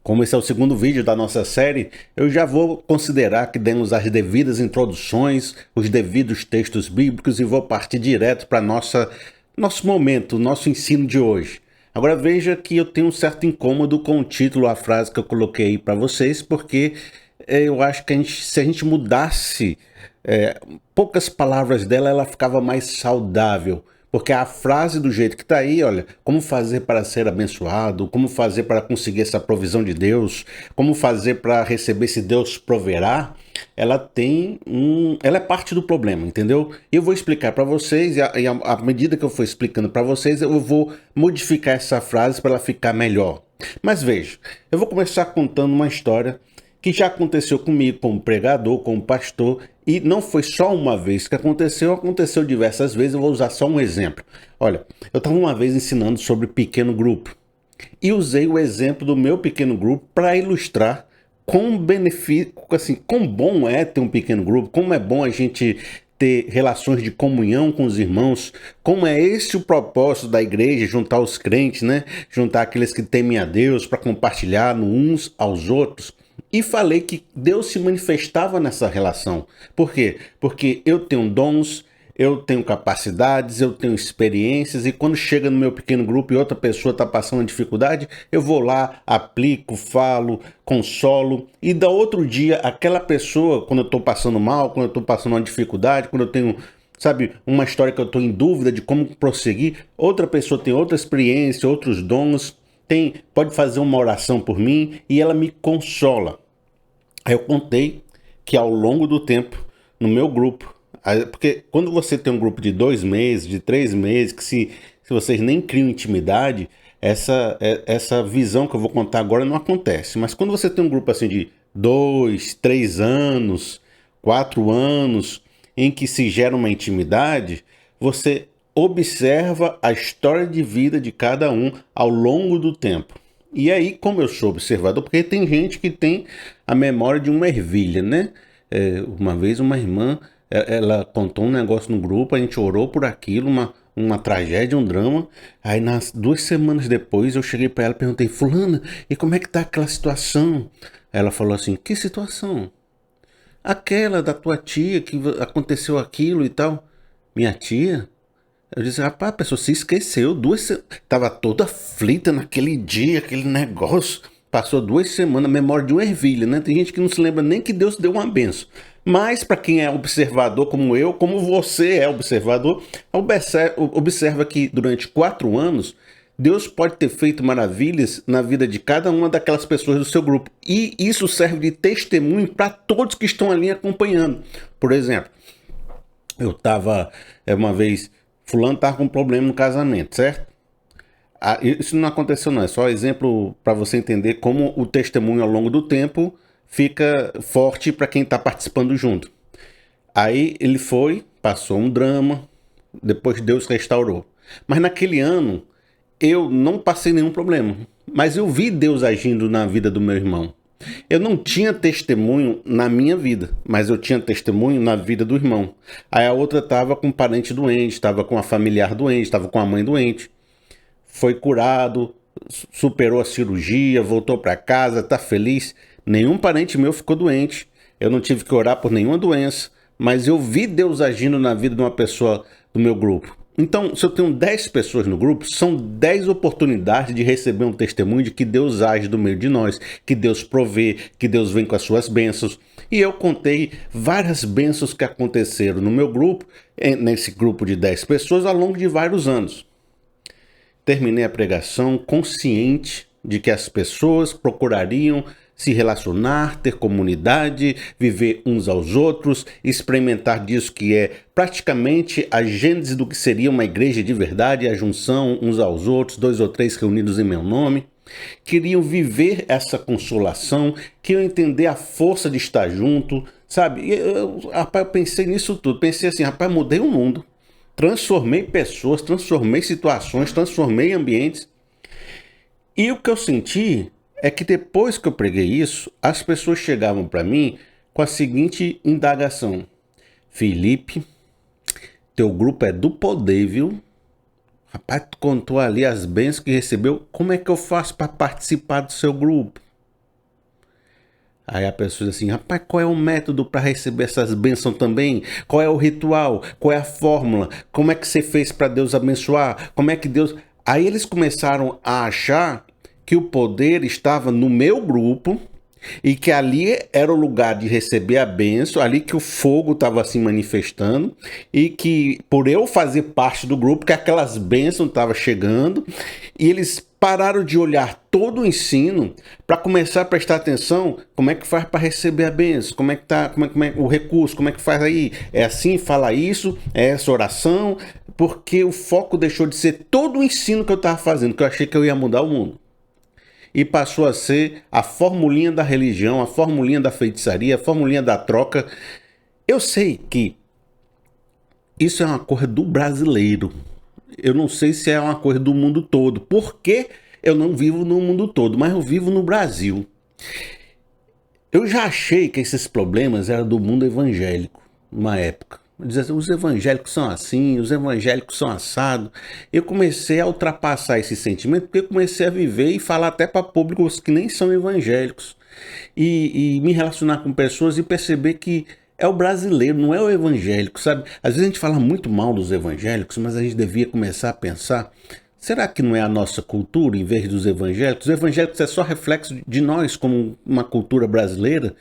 Como esse é o segundo vídeo da nossa série, eu já vou considerar que demos as devidas introduções, os devidos textos bíblicos e vou partir direto para nosso momento, nosso ensino de hoje. Agora veja que eu tenho um certo incômodo com o título, a frase que eu coloquei aí para vocês, porque eu acho que se a gente mudasse poucas palavras dela, ela ficava mais saudável. Porque a frase do jeito que está aí, olha, como fazer para ser abençoado, como fazer para conseguir essa provisão de Deus, como fazer para receber se Deus proverá, ela é parte do problema, entendeu? Eu vou explicar para vocês e à medida que eu for explicando para vocês, eu vou modificar essa frase para ela ficar melhor. Mas veja, eu vou começar contando uma história que já aconteceu comigo como pregador, como pastor, e não foi só uma vez que aconteceu diversas vezes. Eu vou usar só um exemplo. Olha, eu estava uma vez ensinando sobre pequeno grupo e usei o exemplo do meu pequeno grupo para ilustrar quão benefício, assim, quão bom é ter um pequeno grupo, como é bom a gente ter relações de comunhão com os irmãos, como é esse o propósito da igreja, juntar os crentes, né? Juntar aqueles que temem a Deus para compartilhar uns aos outros. E falei que Deus se manifestava nessa relação. Por quê? Porque eu tenho dons, eu tenho capacidades, eu tenho experiências, e quando chega no meu pequeno grupo e outra pessoa está passando uma dificuldade, eu vou lá, aplico, falo, consolo, e da outro dia, aquela pessoa, quando eu estou passando mal, quando eu estou passando uma dificuldade, quando eu tenho, sabe, uma história que eu estou em dúvida de como prosseguir, outra pessoa tem outra experiência, outros dons, pode fazer uma oração por mim e ela me consola. Aí eu contei que ao longo do tempo, no meu grupo, porque quando você tem um grupo de 2 meses, de 3 meses, que se vocês nem criam intimidade, essa visão que eu vou contar agora não acontece. Mas quando você tem um grupo assim de 2, 3 anos, 4 anos, em que se gera uma intimidade, você observa a história de vida de cada um ao longo do tempo. E aí, como eu sou observador, porque tem gente que tem a memória de uma ervilha, né? Uma vez uma irmã, ela contou um negócio no grupo, a gente orou por aquilo, uma tragédia, um drama. Aí, 2 semanas depois, eu cheguei para ela e perguntei: Fulana, e como é que tá aquela situação? Ela falou assim: que situação? Aquela da tua tia, que aconteceu aquilo e tal. Minha tia? Eu disse: rapaz, a pessoa se esqueceu. Tava toda aflita naquele dia, aquele negócio. Passou 2 semanas, memória de uma ervilha, né? Tem gente que não se lembra nem que Deus deu uma benção. Mas para quem é observador como eu, como você é observador, observa que durante 4 anos, Deus pode ter feito maravilhas na vida de cada uma daquelas pessoas do seu grupo. E isso serve de testemunho para todos que estão ali acompanhando. Por exemplo, eu estava uma vez... Fulano estava com um problema no casamento, certo? Isso não aconteceu não, é só exemplo para você entender como o testemunho ao longo do tempo fica forte para quem está participando junto. Aí ele passou um drama, depois Deus restaurou. Mas naquele ano eu não passei nenhum problema, mas eu vi Deus agindo na vida do meu irmão. Eu não tinha testemunho na minha vida, mas eu tinha testemunho na vida do irmão. Aí a outra estava com um parente doente, estava com uma familiar doente, estava com a mãe doente. Foi curado, superou a cirurgia, voltou para casa, está feliz. Nenhum parente meu ficou doente. Eu não tive que orar por nenhuma doença, mas eu vi Deus agindo na vida de uma pessoa do meu grupo. Então, se eu tenho 10 pessoas no grupo, são 10 oportunidades de receber um testemunho de que Deus age do meio de nós, que Deus provê, que Deus vem com as suas bênçãos. E eu contei várias bênçãos que aconteceram no meu grupo, nesse grupo de 10 pessoas, ao longo de vários anos. Terminei a pregação consciente de que as pessoas procurariam se relacionar, ter comunidade, viver uns aos outros, experimentar disso que é praticamente a gênese do que seria uma igreja de verdade, a junção uns aos outros, 2 ou 3 reunidos em meu nome. Queriam viver essa consolação, queriam entender a força de estar junto, sabe? Rapaz, eu pensei nisso tudo, pensei assim, rapaz, mudei o mundo, transformei pessoas, transformei situações, transformei ambientes. E o que eu senti é que depois que eu preguei isso, as pessoas chegavam para mim com a seguinte indagação: Felipe, teu grupo é do poder, viu? Rapaz, tu contou ali as bênçãos que recebeu, como é que eu faço para participar do seu grupo? Aí a pessoa diz assim, rapaz, qual é o método para receber essas bênçãos também? Qual é o ritual? Qual é a fórmula? Como é que você fez para Deus abençoar? Como é que Deus... Aí eles começaram a achar que o poder estava no meu grupo e que ali era o lugar de receber a bênção, ali que o fogo estava se manifestando e que por eu fazer parte do grupo, que aquelas bênçãos estavam chegando e eles pararam de olhar todo o ensino para começar a prestar atenção como é que faz para receber a bênção, como é que tá, como é o recurso, como é que faz aí, é assim, fala isso, é essa oração, porque o foco deixou de ser todo o ensino que eu estava fazendo, que eu achei que eu ia mudar o mundo e passou a ser a formulinha da religião, a formulinha da feitiçaria, a formulinha da troca. Eu sei que isso é uma coisa do brasileiro. Eu não sei se é uma coisa do mundo todo, porque eu não vivo no mundo todo, mas eu vivo no Brasil. Eu já achei que esses problemas eram do mundo evangélico, numa época. Dizer assim, os evangélicos são assim, os evangélicos são assados. Eu comecei a ultrapassar esse sentimento porque eu comecei a viver e falar até para públicos que nem são evangélicos. E me relacionar com pessoas e perceber que é o brasileiro, não é o evangélico, sabe? Às vezes a gente fala muito mal dos evangélicos, mas a gente devia começar a pensar, será que não é a nossa cultura em vez dos evangélicos? Os evangélicos é só reflexo de nós como uma cultura brasileira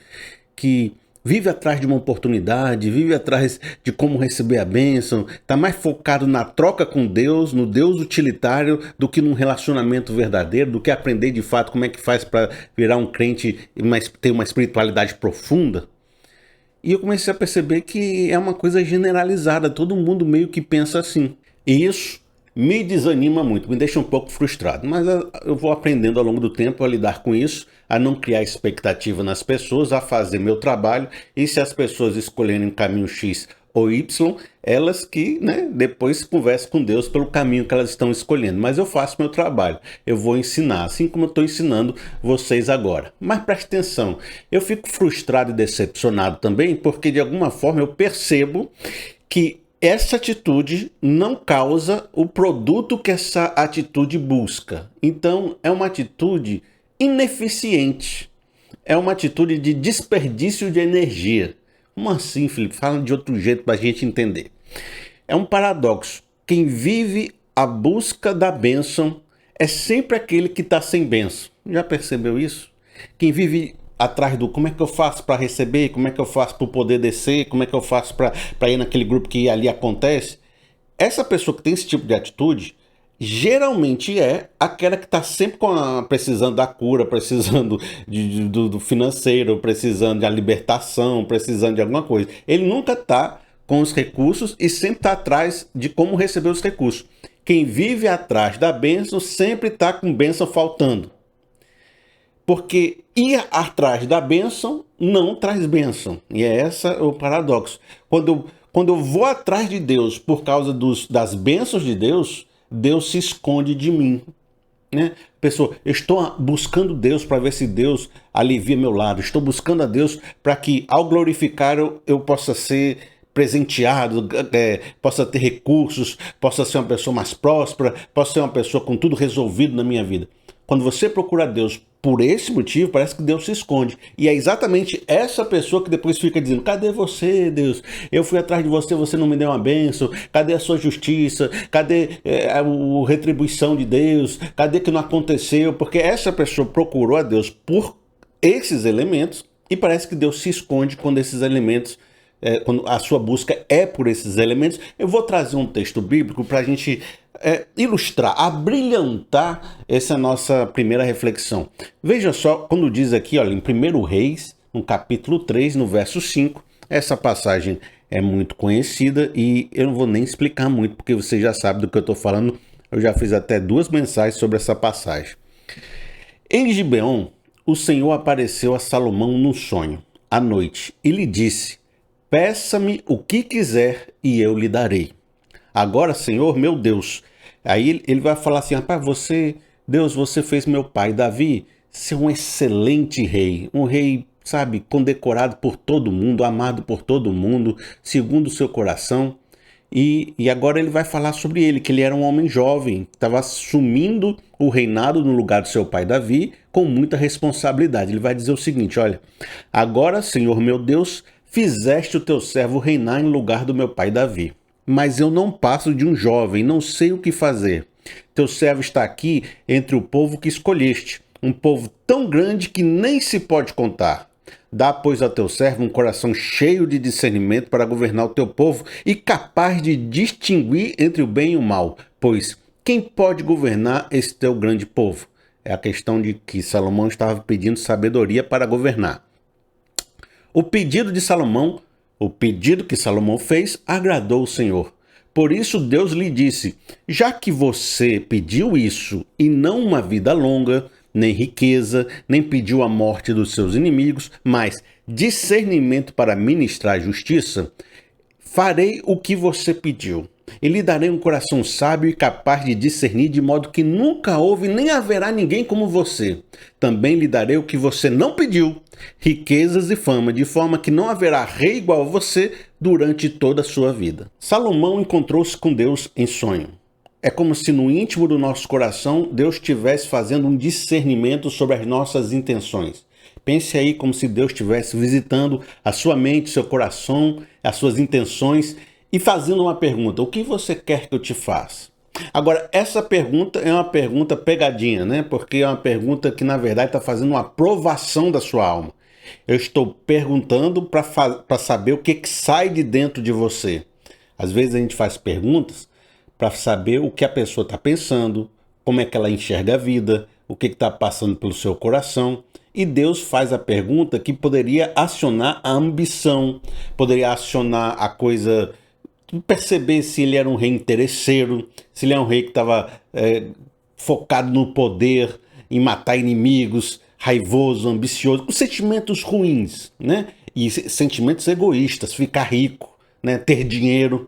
que vive atrás de uma oportunidade, vive atrás de como receber a bênção, está mais focado na troca com Deus, no Deus utilitário, do que num relacionamento verdadeiro, do que aprender de fato como é que faz para virar um crente e ter uma espiritualidade profunda. E eu comecei a perceber que é uma coisa generalizada, todo mundo meio que pensa assim. E isso me desanima muito, me deixa um pouco frustrado, mas eu vou aprendendo ao longo do tempo a lidar com isso, a não criar expectativa nas pessoas, a fazer meu trabalho, e se as pessoas escolherem caminho X ou Y, elas que, né, depois conversem com Deus pelo caminho que elas estão escolhendo. Mas eu faço meu trabalho, eu vou ensinar, assim como eu estou ensinando vocês agora. Mas preste atenção, eu fico frustrado e decepcionado também, porque de alguma forma eu percebo que essa atitude não causa o produto que essa atitude busca. Então, é uma atitude ineficiente. É uma atitude de desperdício de energia. Como assim, Felipe? Fala de outro jeito para a gente entender. É um paradoxo. Quem vive a busca da bênção é sempre aquele que está sem bênção. Já percebeu isso? Quem vive atrás do como é que eu faço para receber, como é que eu faço para poder descer, como é que eu faço para ir naquele grupo que ali acontece. Essa pessoa que tem esse tipo de atitude, geralmente é aquela que está sempre precisando da cura, precisando do financeiro, precisando da libertação, precisando de alguma coisa. Ele nunca está com os recursos e sempre está atrás de como receber os recursos. Quem vive atrás da bênção sempre está com bênção faltando. Porque ir atrás da bênção não traz bênção. E é esse o paradoxo. Quando eu vou atrás de Deus por causa das bênçãos de Deus, Deus se esconde de mim. Né? Pessoa, eu estou buscando Deus para ver se Deus alivia meu lado. Estou buscando a Deus para que, ao glorificar, eu possa ser presenteado, possa ter recursos, possa ser uma pessoa mais próspera, possa ser uma pessoa com tudo resolvido na minha vida. Quando você procura Deus por esse motivo, parece que Deus se esconde. E é exatamente essa pessoa que depois fica dizendo, cadê você, Deus? Eu fui atrás de você, você não me deu uma bênção. Cadê a sua justiça? Cadê a retribuição de Deus? Cadê que não aconteceu? Porque essa pessoa procurou a Deus por esses elementos e parece que Deus se esconde quando esses elementos, quando a sua busca é por esses elementos. Eu vou trazer um texto bíblico para a gente ilustrar, abrilhantar essa nossa primeira reflexão. Veja só, quando diz aqui, olha, em 1 Reis, no capítulo 3, no verso 5, essa passagem é muito conhecida e eu não vou nem explicar muito, porque você já sabe do que eu estou falando, eu já fiz até 2 mensagens sobre essa passagem. Em Gibeon, o Senhor apareceu a Salomão num sonho, à noite, e lhe disse, peça-me o que quiser e eu lhe darei. Agora, Senhor, meu Deus. Aí ele vai falar assim, rapaz, Deus, você fez meu pai Davi ser um excelente rei. Um rei, sabe, condecorado por todo mundo, amado por todo mundo, segundo o seu coração. E agora ele vai falar sobre ele, que ele era um homem jovem, que estava assumindo o reinado no lugar do seu pai Davi com muita responsabilidade. Ele vai dizer o seguinte, olha, agora, Senhor meu Deus, fizeste o teu servo reinar em lugar do meu pai Davi. Mas eu não passo de um jovem, não sei o que fazer. Teu servo está aqui entre o povo que escolheste, um povo tão grande que nem se pode contar. Dá, pois, ao teu servo um coração cheio de discernimento para governar o teu povo e capaz de distinguir entre o bem e o mal, pois quem pode governar esse teu grande povo? É a questão de que Salomão estava pedindo sabedoria para governar. O pedido que Salomão fez, agradou o Senhor. Por isso Deus lhe disse, já que você pediu isso e não uma vida longa, nem riqueza, nem pediu a morte dos seus inimigos, mas discernimento para ministrar justiça, farei o que você pediu. E lhe darei um coração sábio e capaz de discernir, de modo que nunca houve nem haverá ninguém como você. Também lhe darei o que você não pediu, riquezas e fama, de forma que não haverá rei igual a você durante toda a sua vida. Salomão encontrou-se com Deus em sonho. É como se no íntimo do nosso coração Deus estivesse fazendo um discernimento sobre as nossas intenções. Pense aí como se Deus estivesse visitando a sua mente, seu coração, as suas intenções e fazendo uma pergunta: o que você quer que eu te faça? Agora, essa pergunta é uma pergunta pegadinha, né? Porque é uma pergunta que, na verdade, está fazendo uma provação da sua alma. Eu estou perguntando para saber o que sai de dentro de você. Às vezes a gente faz perguntas para saber o que a pessoa está pensando, como é que ela enxerga a vida, o que está passando pelo seu coração. E Deus faz a pergunta que poderia acionar a ambição, poderia acionar a coisa, perceber se ele era um rei interesseiro, se ele é um rei que estava focado no poder, em matar inimigos, raivoso, ambicioso, com sentimentos ruins, né? E sentimentos egoístas, ficar rico, né? Ter dinheiro,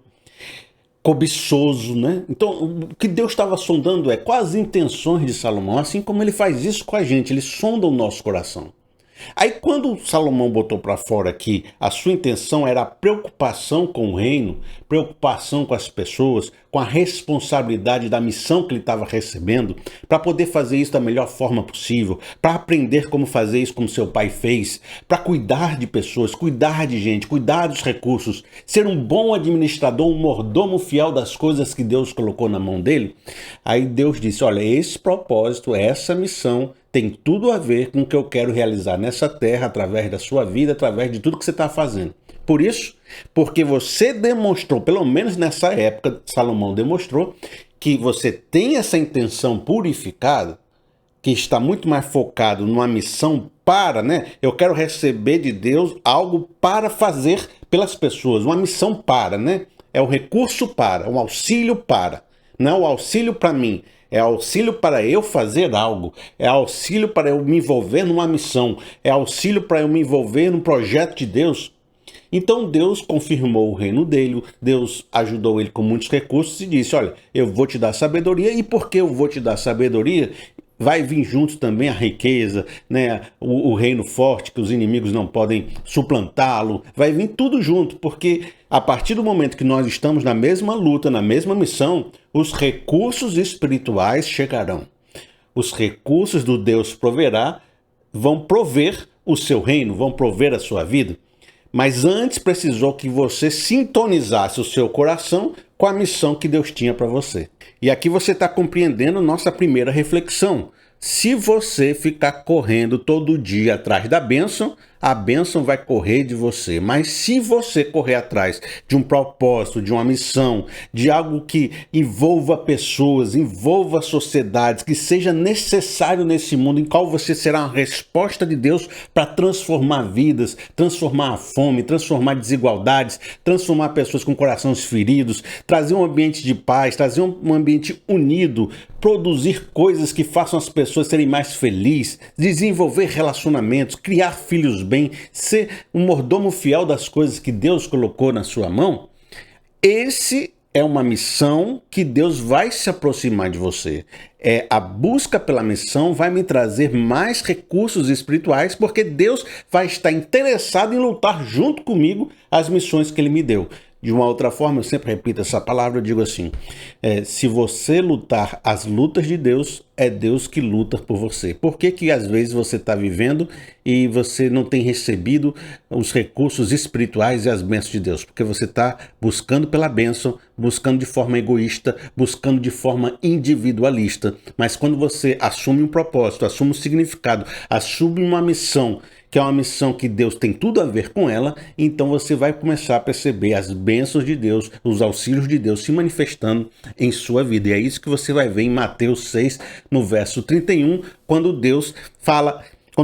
cobiçoso, né? Então, o que Deus estava sondando é quais as intenções de Salomão, assim como ele faz isso com a gente, ele sonda o nosso coração. Aí quando Salomão botou para fora que a sua intenção era a preocupação com o reino, preocupação com as pessoas, com a responsabilidade da missão que ele estava recebendo, para poder fazer isso da melhor forma possível, para aprender como fazer isso como seu pai fez, para cuidar de pessoas, cuidar de gente, cuidar dos recursos, ser um bom administrador, um mordomo fiel das coisas que Deus colocou na mão dele, aí Deus disse, olha, esse propósito, essa missão tem tudo a ver com o que eu quero realizar nessa terra, através da sua vida, através de tudo que você está fazendo. Por isso, porque você demonstrou, pelo menos nessa época, Salomão demonstrou, que você tem essa intenção purificada, que está muito mais focado numa missão para, né? Eu quero receber de Deus algo para fazer pelas pessoas, uma missão para, né? É o recurso para, um auxílio para, não é o auxílio para mim. É auxílio para eu fazer algo, é auxílio para eu me envolver numa missão, é auxílio para eu me envolver num projeto de Deus. Então Deus confirmou o reino dele, Deus ajudou ele com muitos recursos e disse, olha, eu vou te dar sabedoria, e porque eu vou te dar sabedoria, vai vir junto também a riqueza, né? O reino forte, que os inimigos não podem suplantá-lo, vai vir tudo junto, porque a partir do momento que nós estamos na mesma luta, na mesma missão, os recursos espirituais chegarão. Os recursos do Deus proverá vão prover o seu reino, vão prover a sua vida. Mas antes precisou que você sintonizasse o seu coração com a missão que Deus tinha para você. E aqui você está compreendendo nossa primeira reflexão. Se você ficar correndo todo dia atrás da bênção, a bênção vai correr de você. Mas se você correr atrás de um propósito, de uma missão, de algo que envolva pessoas, envolva sociedades, que seja necessário nesse mundo, em qual você será uma resposta de Deus para transformar vidas, transformar a fome, transformar desigualdades, transformar pessoas com corações feridos, trazer um ambiente de paz, trazer um ambiente unido, produzir coisas que façam as pessoas serem mais felizes, desenvolver relacionamentos, criar filhos bem, ser um mordomo fiel das coisas que Deus colocou na sua mão, esse é uma missão que Deus vai se aproximar de você. A busca pela missão vai me trazer mais recursos espirituais, porque Deus vai estar interessado em lutar junto comigo as missões que Ele me deu. De uma outra forma, eu sempre repito essa palavra, eu digo assim, se você lutar as lutas de Deus, é Deus que luta por você. Por que que às vezes você está vivendo e você não tem recebido os recursos espirituais e as bênçãos de Deus? Porque você está buscando pela bênção, buscando de forma egoísta, buscando de forma individualista. Mas quando você assume um propósito, assume um significado, assume uma missão, que é uma missão que Deus tem tudo a ver com ela, então você vai começar a perceber as bênçãos de Deus, os auxílios de Deus se manifestando em sua vida. E é isso que você vai ver em Mateus 6, no verso 31, quando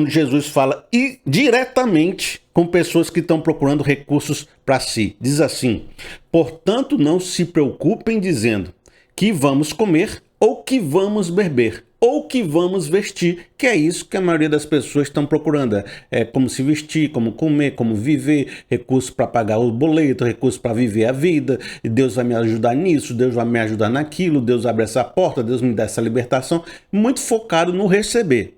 Jesus fala diretamente com pessoas que estão procurando recursos para si. Diz assim: portanto, não se preocupem dizendo que vamos comer ou que vamos beber, ou que vamos vestir, que é isso que a maioria das pessoas estão procurando. É como se vestir, como comer, como viver, recursos para pagar o boleto, recursos para viver a vida, e Deus vai me ajudar nisso, Deus vai me ajudar naquilo, Deus abre essa porta, Deus me dá essa libertação, muito focado no receber.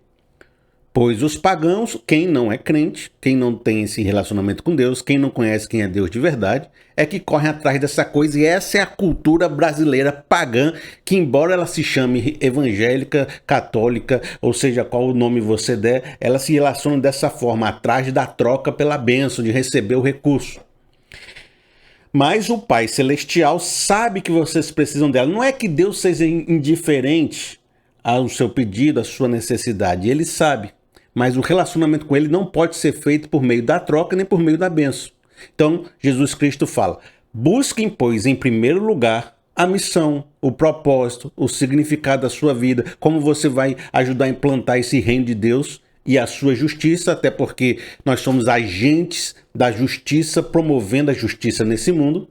Pois os pagãos, quem não é crente, quem não tem esse relacionamento com Deus, quem não conhece quem é Deus de verdade, é que corre atrás dessa coisa, e essa é a cultura brasileira pagã, que embora ela se chame evangélica, católica, ou seja, qual o nome você der, ela se relaciona dessa forma, atrás da troca pela bênção, de receber o recurso. Mas o Pai Celestial sabe que vocês precisam dela. Não é que Deus seja indiferente ao seu pedido, à sua necessidade, ele sabe. Mas o relacionamento com ele não pode ser feito por meio da troca nem por meio da bênção. Então, Jesus Cristo fala: busquem, pois, em primeiro lugar, a missão, o propósito, o significado da sua vida, como você vai ajudar a implantar esse reino de Deus e a sua justiça, até porque nós somos agentes da justiça, promovendo a justiça nesse mundo,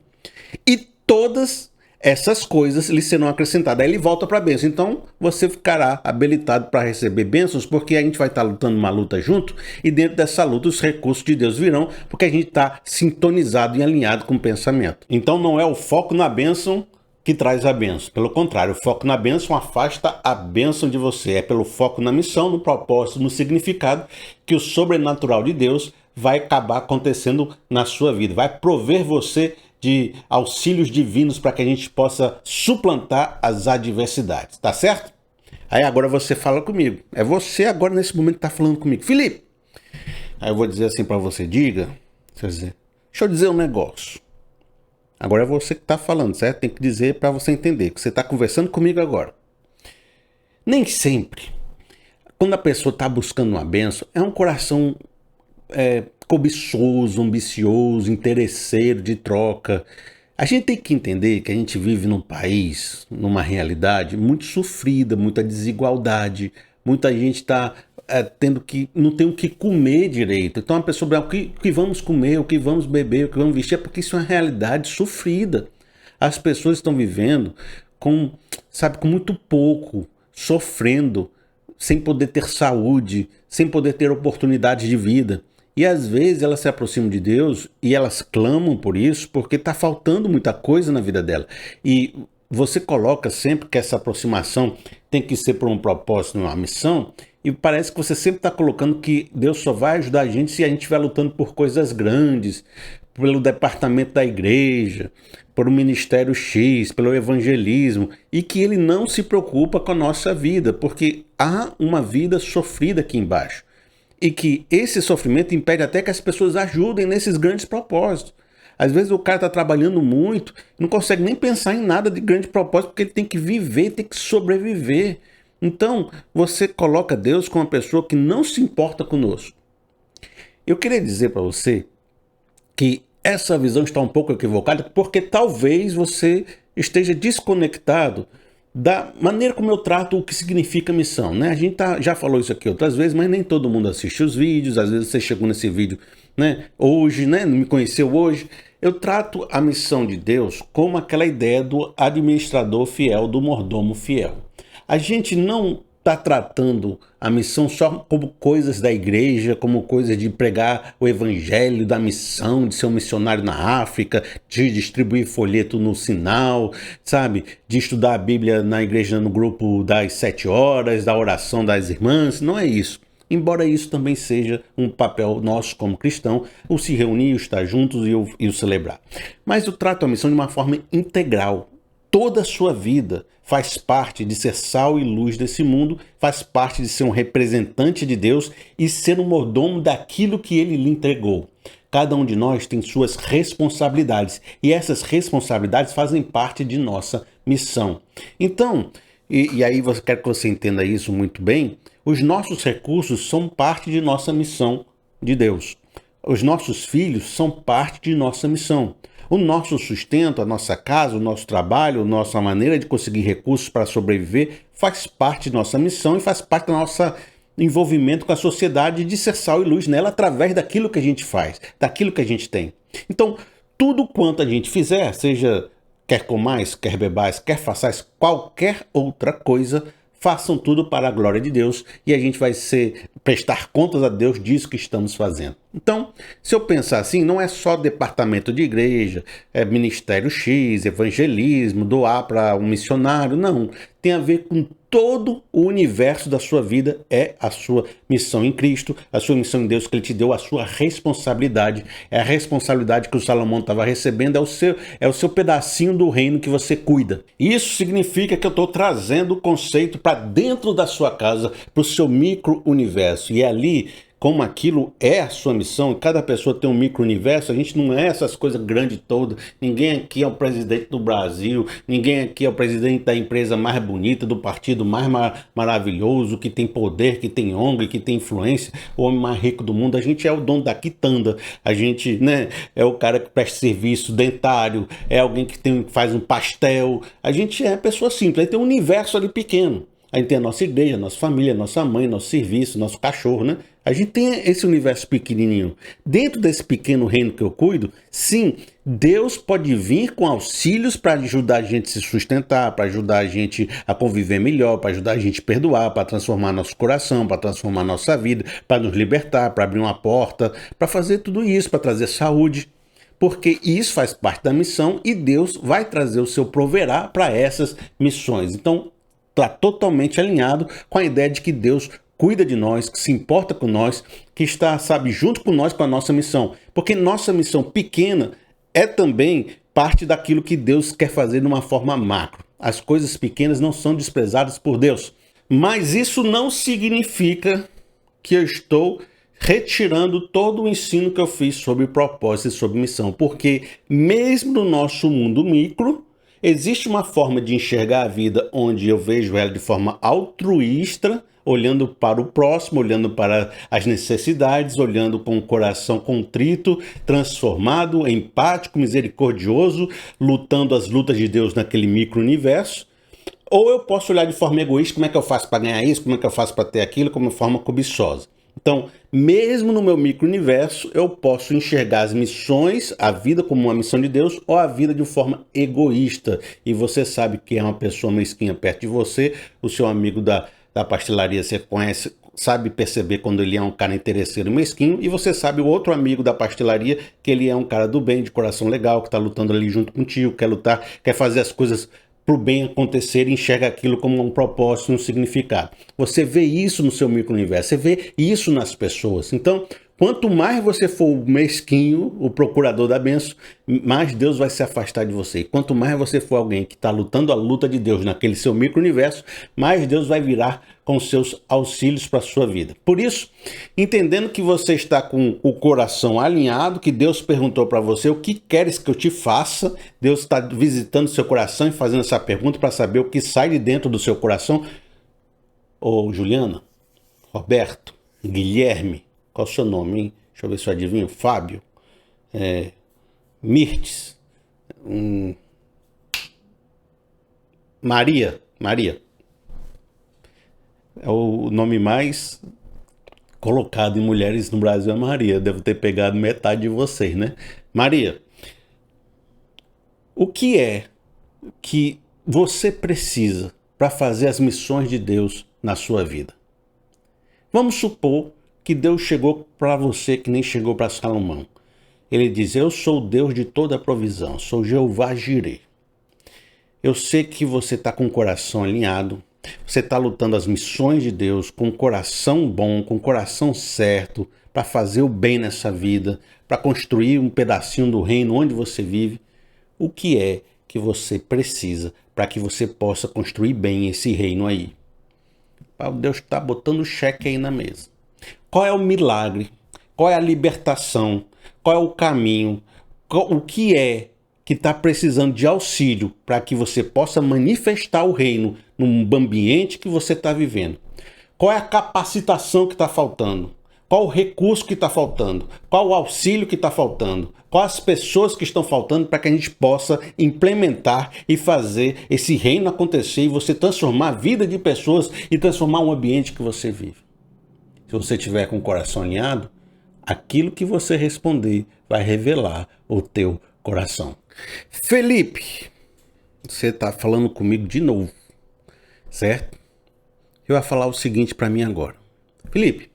e todas essas coisas lhe serão acrescentadas. Aí ele volta para a bênção. Então você ficará habilitado para receber bênçãos, porque a gente vai estar lutando uma luta junto, e dentro dessa luta os recursos de Deus virão, porque a gente está sintonizado e alinhado com o pensamento. Então não é o foco na bênção que traz a bênção. Pelo contrário, o foco na bênção afasta a bênção de você. É pelo foco na missão, no propósito, no significado, que o sobrenatural de Deus vai acabar acontecendo na sua vida. Vai prover você de auxílios divinos para que a gente possa suplantar as adversidades, tá certo? Aí agora você fala comigo. É você agora nesse momento que está falando comigo. Felipe, aí eu vou dizer assim para você, deixa eu dizer um negócio. Agora é você que está falando, certo? Tem que dizer para você entender que você está conversando comigo agora. Nem sempre, quando a pessoa está buscando uma bênção, é um coração cobiçoso, ambicioso, interesseiro, de troca. A gente tem que entender que a gente vive num país, numa realidade muito sofrida, muita desigualdade, muita gente está não tem o que comer direito. Então a pessoa o que vamos comer, o que vamos beber, o que vamos vestir, é porque isso é uma realidade sofrida. As pessoas estão vivendo com muito pouco, sofrendo, sem poder ter saúde, sem poder ter oportunidades de vida. E às vezes elas se aproximam de Deus e elas clamam por isso porque está faltando muita coisa na vida dela. E você coloca sempre que essa aproximação tem que ser por um propósito, uma missão, e parece que você sempre está colocando que Deus só vai ajudar a gente se a gente estiver lutando por coisas grandes, pelo departamento da igreja, por um ministério X, pelo evangelismo, e que ele não se preocupa com a nossa vida, porque há uma vida sofrida aqui embaixo. E que esse sofrimento impede até que as pessoas ajudem nesses grandes propósitos. Às vezes o cara está trabalhando muito, não consegue nem pensar em nada de grande propósito, porque ele tem que viver, tem que sobreviver. Então, você coloca Deus como uma pessoa que não se importa conosco. Eu queria dizer para você que essa visão está um pouco equivocada, porque talvez você esteja desconectado da maneira como eu trato o que significa missão, né? A gente já falou isso aqui outras vezes, mas nem todo mundo assiste os vídeos. Às vezes você chegou nesse vídeo, né, hoje, né, não me conheceu hoje. Eu trato a missão de Deus como aquela ideia do administrador fiel, do mordomo fiel. A gente não está tratando a missão só como coisas da igreja, como coisas de pregar o evangelho, da missão, de ser um missionário na África, de distribuir folheto no sinal, sabe? De estudar a Bíblia na igreja no grupo das 7 horas, da oração das irmãs. Não é isso. embora isso também seja um papel nosso como cristão, o se reunir, o estar juntos e o celebrar. Mas eu trato a missão de uma forma integral. Toda a sua vida faz parte de ser sal e luz desse mundo, faz parte de ser um representante de Deus e ser um mordomo daquilo que Ele lhe entregou. Cada um de nós tem suas responsabilidades e essas responsabilidades fazem parte de nossa missão. Então, e aí eu quero que você entenda isso muito bem, os nossos recursos são parte de nossa missão de Deus. Os nossos filhos são parte de nossa missão. O nosso sustento, a nossa casa, o nosso trabalho, a nossa maneira de conseguir recursos para sobreviver faz parte de nossa missão e faz parte do nosso envolvimento com a sociedade de ser sal e luz nela através daquilo que a gente faz, daquilo que a gente tem. Então, tudo quanto a gente fizer, seja quer comais, quer bebais, quer façais qualquer outra coisa, façam tudo para a glória de Deus e a gente vai prestar contas a Deus disso que estamos fazendo. Então, se eu pensar assim, não é só departamento de igreja, é ministério X, evangelismo, doar para um missionário, não. Tem a ver com todo o universo da sua vida, é a sua missão em Cristo, a sua missão em Deus que Ele te deu, a sua responsabilidade. É a responsabilidade que o Salomão estava recebendo, é o seu pedacinho do reino que você cuida. Isso significa que eu estou trazendo o conceito para dentro da sua casa, para o seu micro-universo. E é ali, como aquilo é a sua missão, cada pessoa tem um micro-universo, a gente não é essas coisas grandes todas, ninguém aqui é o presidente do Brasil, ninguém aqui é o presidente da empresa mais bonita, do partido mais maravilhoso, que tem poder, que tem ONG, que tem influência, o homem mais rico do mundo, a gente é o dono da quitanda, a gente, né, é o cara que presta serviço dentário, é alguém que faz um pastel, a gente é pessoa simples, aí tem um universo ali pequeno. A gente tem a nossa igreja, a nossa família, a nossa mãe, nosso serviço, nosso cachorro, né? A gente tem esse universo pequenininho. Dentro desse pequeno reino que eu cuido, sim, Deus pode vir com auxílios para ajudar a gente a se sustentar, para ajudar a gente a conviver melhor, para ajudar a gente a perdoar, para transformar nosso coração, para transformar nossa vida, para nos libertar, para abrir uma porta, para fazer tudo isso, para trazer saúde. Porque isso faz parte da missão e Deus vai trazer o seu proverá para essas missões. Então, está totalmente alinhado com a ideia de que Deus cuida de nós, que se importa com nós, que está, sabe, junto com nós com a nossa missão. Porque nossa missão pequena é também parte daquilo que Deus quer fazer de uma forma macro. As coisas pequenas não são desprezadas por Deus. Mas isso não significa que eu estou retirando todo o ensino que eu fiz sobre propósito e sobre missão. Porque mesmo no nosso mundo micro, existe uma forma de enxergar a vida onde eu vejo ela de forma altruísta, olhando para o próximo, olhando para as necessidades, olhando com o coração contrito, transformado, empático, misericordioso, lutando as lutas de Deus naquele micro-universo. Ou eu posso olhar de forma egoísta, como é que eu faço para ganhar isso, como é que eu faço para ter aquilo, como forma cobiçosa. Então, mesmo no meu micro-universo, eu posso enxergar as missões, a vida como uma missão de Deus, ou a vida de forma egoísta. E você sabe que é uma pessoa mesquinha perto de você, o seu amigo da pastelaria você conhece, sabe perceber quando ele é um cara interesseiro e mesquinho, e você sabe o outro amigo da pastelaria que ele é um cara do bem, de coração legal, que está lutando ali junto contigo, quer lutar, quer fazer as coisas para o bem acontecer e enxerga aquilo como um propósito, um significado. Você vê isso no seu micro-universo, você vê isso nas pessoas. Então, quanto mais você for o mesquinho, o procurador da bênção, mais Deus vai se afastar de você. E quanto mais você for alguém que está lutando a luta de Deus naquele seu micro-universo, mais Deus vai virar com seus auxílios para a sua vida. Por isso, entendendo que você está com o coração alinhado, que Deus perguntou para você, o que queres que eu te faça? Deus está visitando seu coração e fazendo essa pergunta para saber o que sai de dentro do seu coração. Ô, Juliana, Roberto, Guilherme, qual é o seu nome, hein? Deixa eu ver se eu adivinho. Fábio, Mirtes, Maria. É o nome mais colocado em mulheres no Brasil é Maria. Devo ter pegado metade de vocês, né? Maria, o que é que você precisa para fazer as missões de Deus na sua vida? Vamos supor que Deus chegou para você que nem chegou para Salomão. Ele diz, eu sou o Deus de toda a provisão, sou Jeová Jireh. Eu sei que você está com o coração alinhado, Você está lutando as missões de Deus com um coração bom, com um coração certo, para fazer o bem nessa vida, para construir um pedacinho do reino onde você vive. O que é que você precisa para que você possa construir bem esse reino aí? Deus está botando o cheque aí na mesa. Qual é o milagre? Qual é a libertação? Qual é o caminho? O que é que está precisando de auxílio para que você possa manifestar o reino no ambiente que você está vivendo? Qual é a capacitação que está faltando? Qual o recurso que está faltando? Qual o auxílio que está faltando? Quais as pessoas que estão faltando para que a gente possa implementar e fazer esse reino acontecer e você transformar a vida de pessoas e transformar o ambiente que você vive? Se você tiver com o coração alinhado, aquilo que você responder vai revelar o teu coração. Felipe, você está falando comigo de novo, certo? Eu vou falar o seguinte para mim agora. Felipe,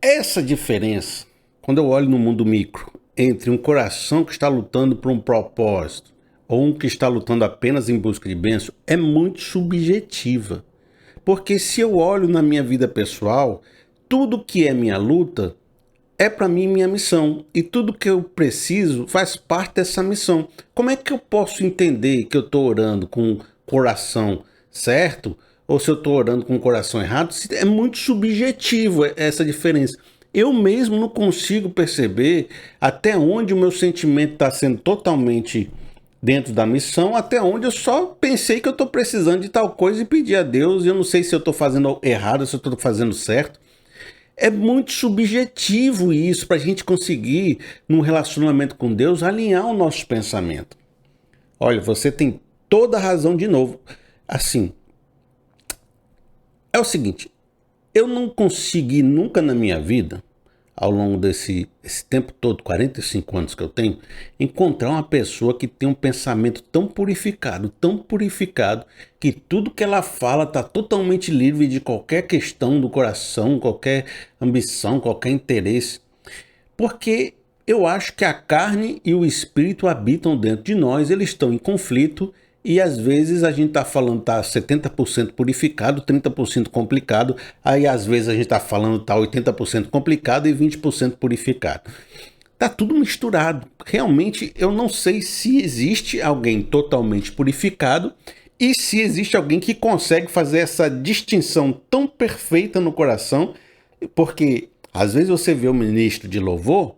essa diferença, quando eu olho no mundo micro, entre um coração que está lutando por um propósito ou um que está lutando apenas em busca de bênção, é muito subjetiva. Porque se eu olho na minha vida pessoal, tudo que é minha luta é para mim minha missão. E tudo que eu preciso faz parte dessa missão. Como é que eu posso entender que eu estou orando com o coração certo ou se eu estou orando com o coração errado? É muito subjetivo essa diferença. Eu mesmo não consigo perceber até onde o meu sentimento está sendo totalmente dentro da missão, até onde eu só pensei que eu estou precisando de tal coisa e pedi a Deus, e eu não sei se eu estou fazendo errado, se eu estou fazendo certo. É muito subjetivo isso para a gente conseguir, num relacionamento com Deus, alinhar o nosso pensamento. Olha, você tem toda a razão de novo. Assim, é o seguinte, eu não consegui nunca na minha vida, ao longo desse tempo todo, 45 anos que eu tenho, encontrar uma pessoa que tem um pensamento tão purificado, que tudo que ela fala está totalmente livre de qualquer questão do coração, qualquer ambição, qualquer interesse. Porque eu acho que a carne e o espírito habitam dentro de nós, eles estão em conflito. E às vezes a gente está falando tá 70% purificado, 30% complicado. Aí às vezes a gente está falando tá 80% complicado e 20% purificado. Tá tudo misturado. Realmente eu não sei se existe alguém totalmente purificado e se existe alguém que consegue fazer essa distinção tão perfeita no coração. Porque às vezes você vê o ministro de louvor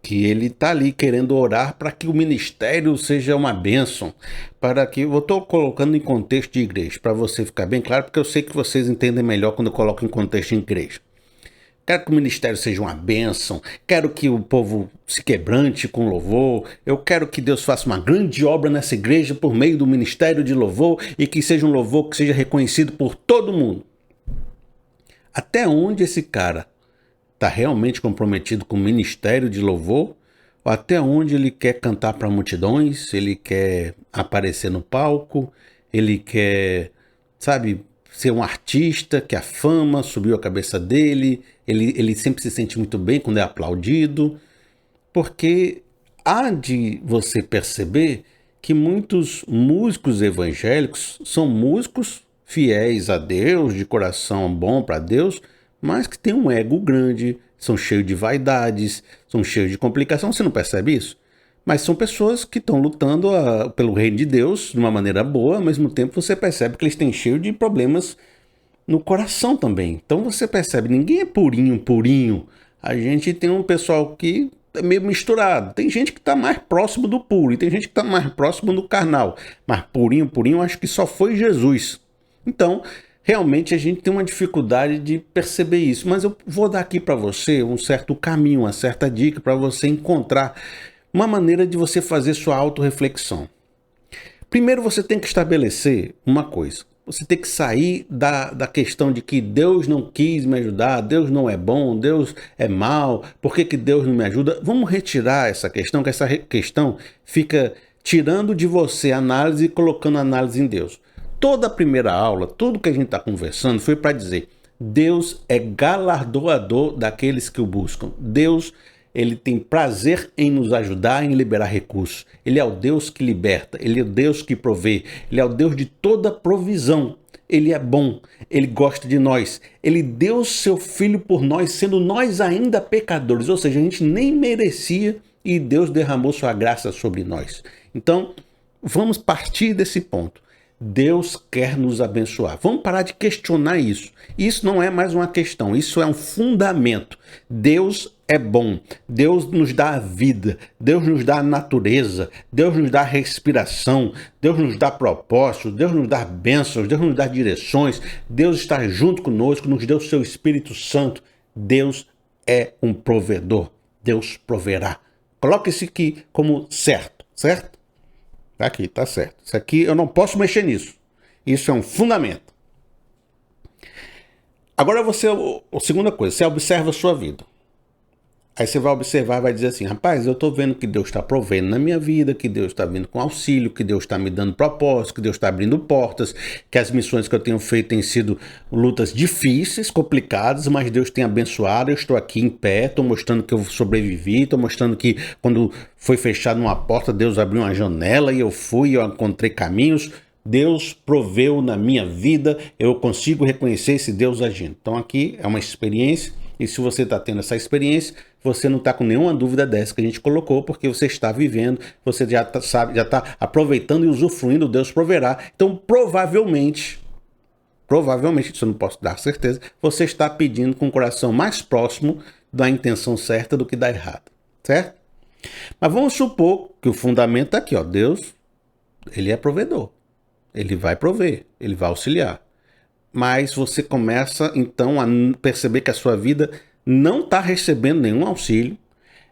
que ele está ali querendo orar para que o ministério seja uma bênção, para que, eu estou colocando em contexto de igreja, para você ficar bem claro, porque eu sei que vocês entendem melhor quando eu coloco em contexto de igreja. Quero que o ministério seja uma bênção, quero que o povo se quebrante com louvor, eu quero que Deus faça uma grande obra nessa igreja por meio do ministério de louvor e que seja um louvor que seja reconhecido por todo mundo. Até onde esse cara está realmente comprometido com o ministério de louvor? Ou até onde ele quer cantar para multidões, ele quer aparecer no palco, ele quer, sabe, ser um artista, que a fama subiu a cabeça dele, ele sempre se sente muito bem quando é aplaudido, porque há de você perceber que muitos músicos evangélicos são músicos fiéis a Deus, de coração bom para Deus, mas que tem um ego grande, são cheios de vaidades, são cheios de complicação. Você não percebe isso? Mas são pessoas que estão lutando pelo reino de Deus de uma maneira boa, ao mesmo tempo você percebe que eles têm cheio de problemas no coração também. Então você percebe, ninguém é purinho. A gente tem um pessoal que é meio misturado. Tem gente que está mais próximo do puro e tem gente que está mais próximo do carnal. Mas purinho, acho que só foi Jesus. Então, realmente a gente tem uma dificuldade de perceber isso, mas eu vou dar aqui para você um certo caminho, uma certa dica para você encontrar uma maneira de você fazer sua autorreflexão. Primeiro você tem que estabelecer uma coisa, você tem que sair da questão de que Deus não quis me ajudar, Deus não é bom, Deus é mau, por que Deus não me ajuda? Vamos retirar essa questão, que essa questão fica tirando de você a análise e colocando a análise em Deus. Toda a primeira aula, tudo que a gente está conversando foi para dizer, Deus é galardoador daqueles que o buscam. Deus Ele tem prazer em nos ajudar, em liberar recursos. Ele é o Deus que liberta, Ele é o Deus que provê, Ele é o Deus de toda provisão. Ele é bom, Ele gosta de nós. Ele deu o seu Filho por nós, sendo nós ainda pecadores. Ou seja, a gente nem merecia e Deus derramou sua graça sobre nós. Então, vamos partir desse ponto. Deus quer nos abençoar. Vamos parar de questionar isso. Isso não é mais uma questão, isso é um fundamento. Deus é bom, Deus nos dá a vida, Deus nos dá a natureza, Deus nos dá a respiração, Deus nos dá propósito, Deus nos dá bênçãos, Deus nos dá direções, Deus está junto conosco, nos deu o seu Espírito Santo. Deus é um provedor, Deus proverá. Coloque isso aqui como certo, certo? Tá aqui, tá certo. Isso aqui eu não posso mexer nisso. Isso é um fundamento. Agora a segunda coisa, você observa a sua vida. Aí você vai observar, vai dizer assim, rapaz, eu estou vendo que Deus está provendo na minha vida, que Deus está vindo com auxílio, que Deus está me dando propósito, que Deus está abrindo portas, que as missões que eu tenho feito têm sido lutas difíceis, complicadas, mas Deus tem abençoado, eu estou aqui em pé, estou mostrando que eu sobrevivi, estou mostrando que quando foi fechada uma porta, Deus abriu uma janela e eu fui, eu encontrei caminhos. Deus proveu na minha vida, eu consigo reconhecer esse Deus agindo. Então aqui é uma experiência, e se você está tendo essa experiência, você não está com nenhuma dúvida dessa que a gente colocou, porque você está vivendo, você já sabe, já está aproveitando e usufruindo, Deus proverá. Então provavelmente, isso eu não posso dar certeza, você está pedindo com o coração mais próximo da intenção certa do que da errada, certo? Mas vamos supor que o fundamento está aqui, ó, Deus, Ele é provedor. Ele vai prover, Ele vai auxiliar. Mas você começa, então, a perceber que a sua vida não está recebendo nenhum auxílio.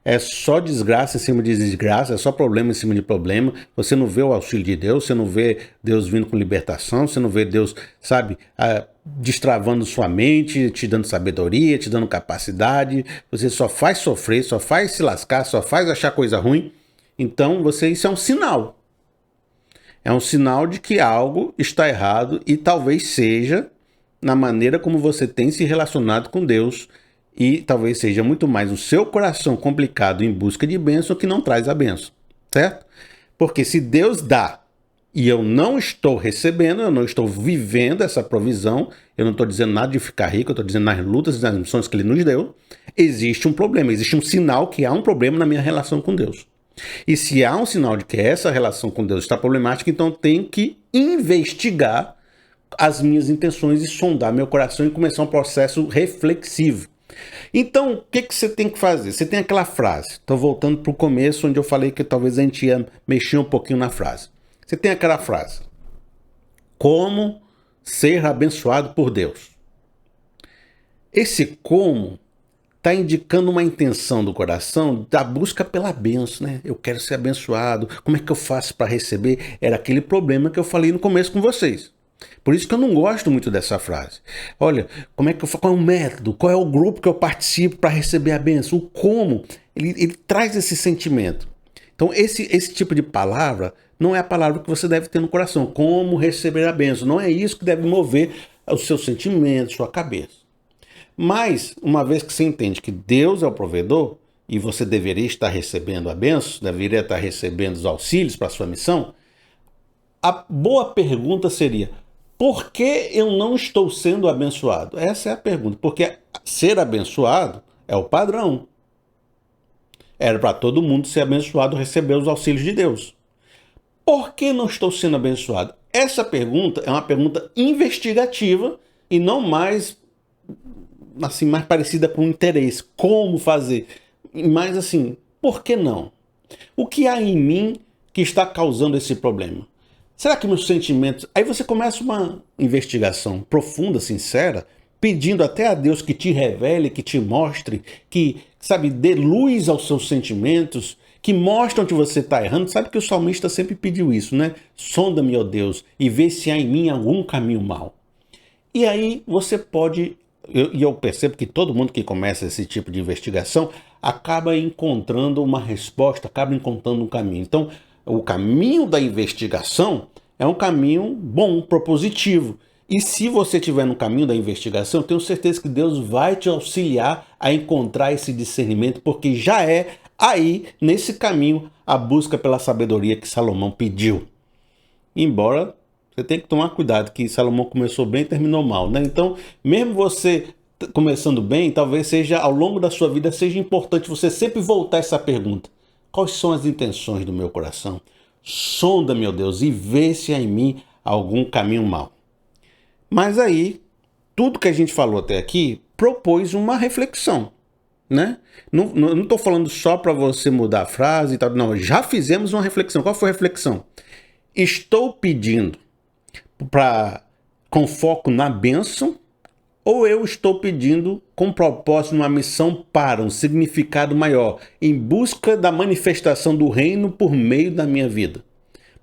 É só desgraça em cima de desgraça, é só problema em cima de problema. Você não vê o auxílio de Deus, você não vê Deus vindo com libertação, você não vê Deus, sabe, destravando sua mente, te dando sabedoria, te dando capacidade. Você só faz sofrer, só faz se lascar, só faz achar coisa ruim. Então, isso é um sinal. É um sinal de que algo está errado e talvez seja na maneira como você tem se relacionado com Deus e talvez seja muito mais o seu coração complicado em busca de bênção que não traz a bênção, certo? Porque se Deus dá e eu não estou recebendo, eu não estou vivendo essa provisão, eu não estou dizendo nada de ficar rico, eu estou dizendo nas lutas e nas missões que Ele nos deu, existe um problema, existe um sinal que há um problema na minha relação com Deus. E se há um sinal de que essa relação com Deus está problemática, então eu tenho que investigar as minhas intenções e sondar meu coração e começar um processo reflexivo. Então, o que você tem que fazer? Você tem aquela frase, estou voltando para o começo, onde eu falei que talvez a gente ia mexer um pouquinho na frase. Você tem aquela frase, como ser abençoado por Deus? Esse como está indicando uma intenção do coração da busca pela bênção, né? Eu quero ser abençoado, como é que eu faço para receber? Era aquele problema que eu falei no começo com vocês. Por isso que eu não gosto muito dessa frase. Olha, como é que eu faço? Qual é o método? Qual é o grupo que eu participo para receber a bênção? O como? Ele traz esse sentimento. Então, esse tipo de palavra não é a palavra que você deve ter no coração. Como receber a bênção? Não é isso que deve mover os seus sentimentos, sua cabeça. Mas, uma vez que você entende que Deus é o provedor e você deveria estar recebendo a bênção, deveria estar recebendo os auxílios para a sua missão, a boa pergunta seria, por que eu não estou sendo abençoado? Essa é a pergunta, porque ser abençoado é o padrão. Era para todo mundo ser abençoado, receber os auxílios de Deus. Por que não estou sendo abençoado? Essa pergunta é uma pergunta investigativa e não mais assim, mais parecida com interesse, como fazer, mas assim, por que não? O que há em mim que está causando esse problema? Será que meus sentimentos... Aí você começa uma investigação profunda, sincera, pedindo até a Deus que te revele, que te mostre, que, sabe, dê luz aos seus sentimentos, que mostram que você está errando. Sabe que o salmista sempre pediu isso, né? Sonda-me, ó Deus, e vê se há em mim algum caminho mau. E aí você pode... eu percebo que todo mundo que começa esse tipo de investigação acaba encontrando uma resposta, acaba encontrando um caminho. Então, o caminho da investigação é um caminho bom, propositivo. E se você estiver no caminho da investigação, eu tenho certeza que Deus vai te auxiliar a encontrar esse discernimento, porque já é aí, nesse caminho, a busca pela sabedoria que Salomão pediu. Embora você tenha que tomar cuidado, que Salomão começou bem e terminou mal, né? Então, mesmo você começando bem, talvez seja, ao longo da sua vida, seja importante você sempre voltar essa pergunta. Quais são as intenções do meu coração? Sonda, meu Deus, e vê se há em mim algum caminho mau. Mas aí, tudo que a gente falou até aqui propôs uma reflexão, né? Não estou falando só para você mudar a frase e tal, não. Já fizemos uma reflexão. Qual foi a reflexão? Estou pedindo com foco na bênção, ou eu estou pedindo com propósito, uma missão para um significado maior, em busca da manifestação do reino por meio da minha vida?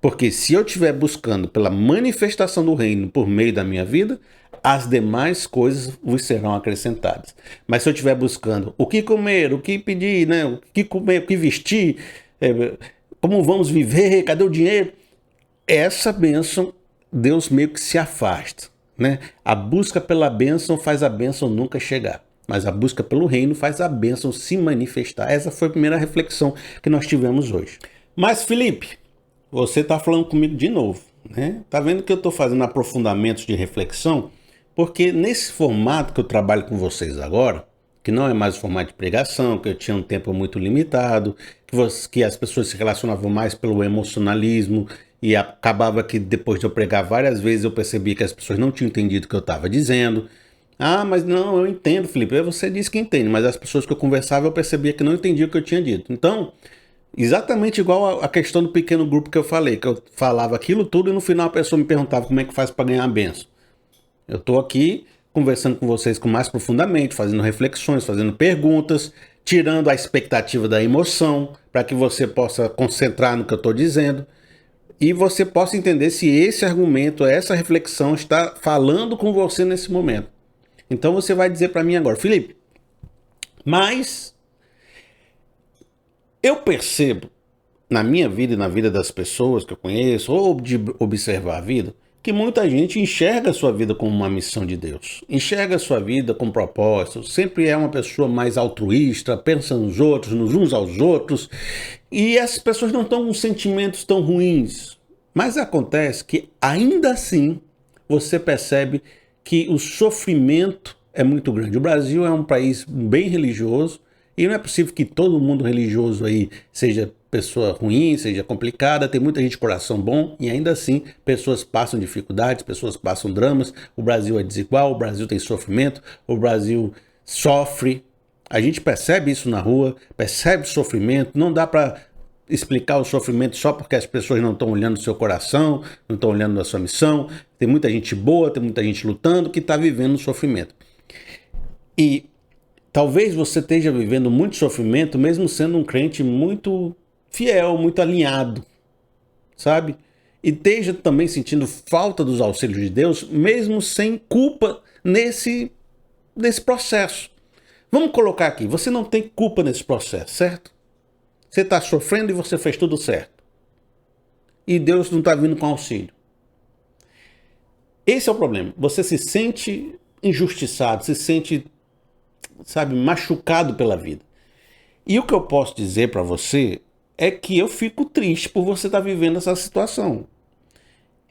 Porque se eu estiver buscando pela manifestação do reino por meio da minha vida, as demais coisas vos serão acrescentadas. Mas se eu estiver buscando o que comer, o que pedir, né? O que comer, o que vestir, como vamos viver, cadê o dinheiro? Essa bênção, Deus meio que se afasta, né? A busca pela bênção faz a bênção nunca chegar. Mas a busca pelo reino faz a bênção se manifestar. Essa foi a primeira reflexão que nós tivemos hoje. Mas, Felipe, você está falando comigo de novo, né? Tá vendo que eu estou fazendo aprofundamentos de reflexão? Porque nesse formato que eu trabalho com vocês agora, que não é mais o formato de pregação, que eu tinha um tempo muito limitado, que as pessoas se relacionavam mais pelo emocionalismo, e acabava que depois de eu pregar várias vezes eu percebi que as pessoas não tinham entendido o que eu estava dizendo. Ah, mas não, eu entendo, Felipe. Você disse que entende, mas as pessoas que eu conversava eu percebia que não entendiam o que eu tinha dito. Então, exatamente igual a questão do pequeno grupo que eu falei, que eu falava aquilo tudo e no final a pessoa me perguntava como é que faz para ganhar a benção. Eu estou aqui conversando com vocês com mais profundamente, fazendo reflexões, fazendo perguntas, tirando a expectativa da emoção, para que você possa concentrar no que eu estou dizendo e você possa entender se esse argumento, essa reflexão está falando com você nesse momento. Então você vai dizer para mim agora, Felipe, mas eu percebo na minha vida e na vida das pessoas que eu conheço, ou de observar a vida, que muita gente enxerga a sua vida como uma missão de Deus. Enxerga a sua vida com propósito, sempre é uma pessoa mais altruísta, pensa nos outros, nos uns aos outros, e as pessoas não estão com sentimentos tão ruins. Mas acontece que ainda assim você percebe que o sofrimento é muito grande. O Brasil é um país bem religioso, e não é possível que todo mundo religioso aí seja pessoa ruim, seja complicada. Tem muita gente de coração bom e ainda assim pessoas passam dificuldades, pessoas passam dramas. O Brasil é desigual, o Brasil tem sofrimento, o Brasil sofre. A gente percebe isso na rua, percebe o sofrimento. Não dá para explicar o sofrimento só porque as pessoas não estão olhando o seu coração, não estão olhando a sua missão. Tem muita gente boa, tem muita gente lutando que está vivendo o sofrimento. E talvez você esteja vivendo muito sofrimento, mesmo sendo um crente muito fiel, muito alinhado, sabe? E esteja também sentindo falta dos auxílios de Deus, mesmo sem culpa nesse processo. Vamos colocar aqui, você não tem culpa nesse processo, certo? Você está sofrendo e você fez tudo certo. E Deus não está vindo com auxílio. Esse é o problema. Você se sente injustiçado, se sente, sabe, machucado pela vida. E o que eu posso dizer para você é que eu fico triste por você estar vivendo essa situação.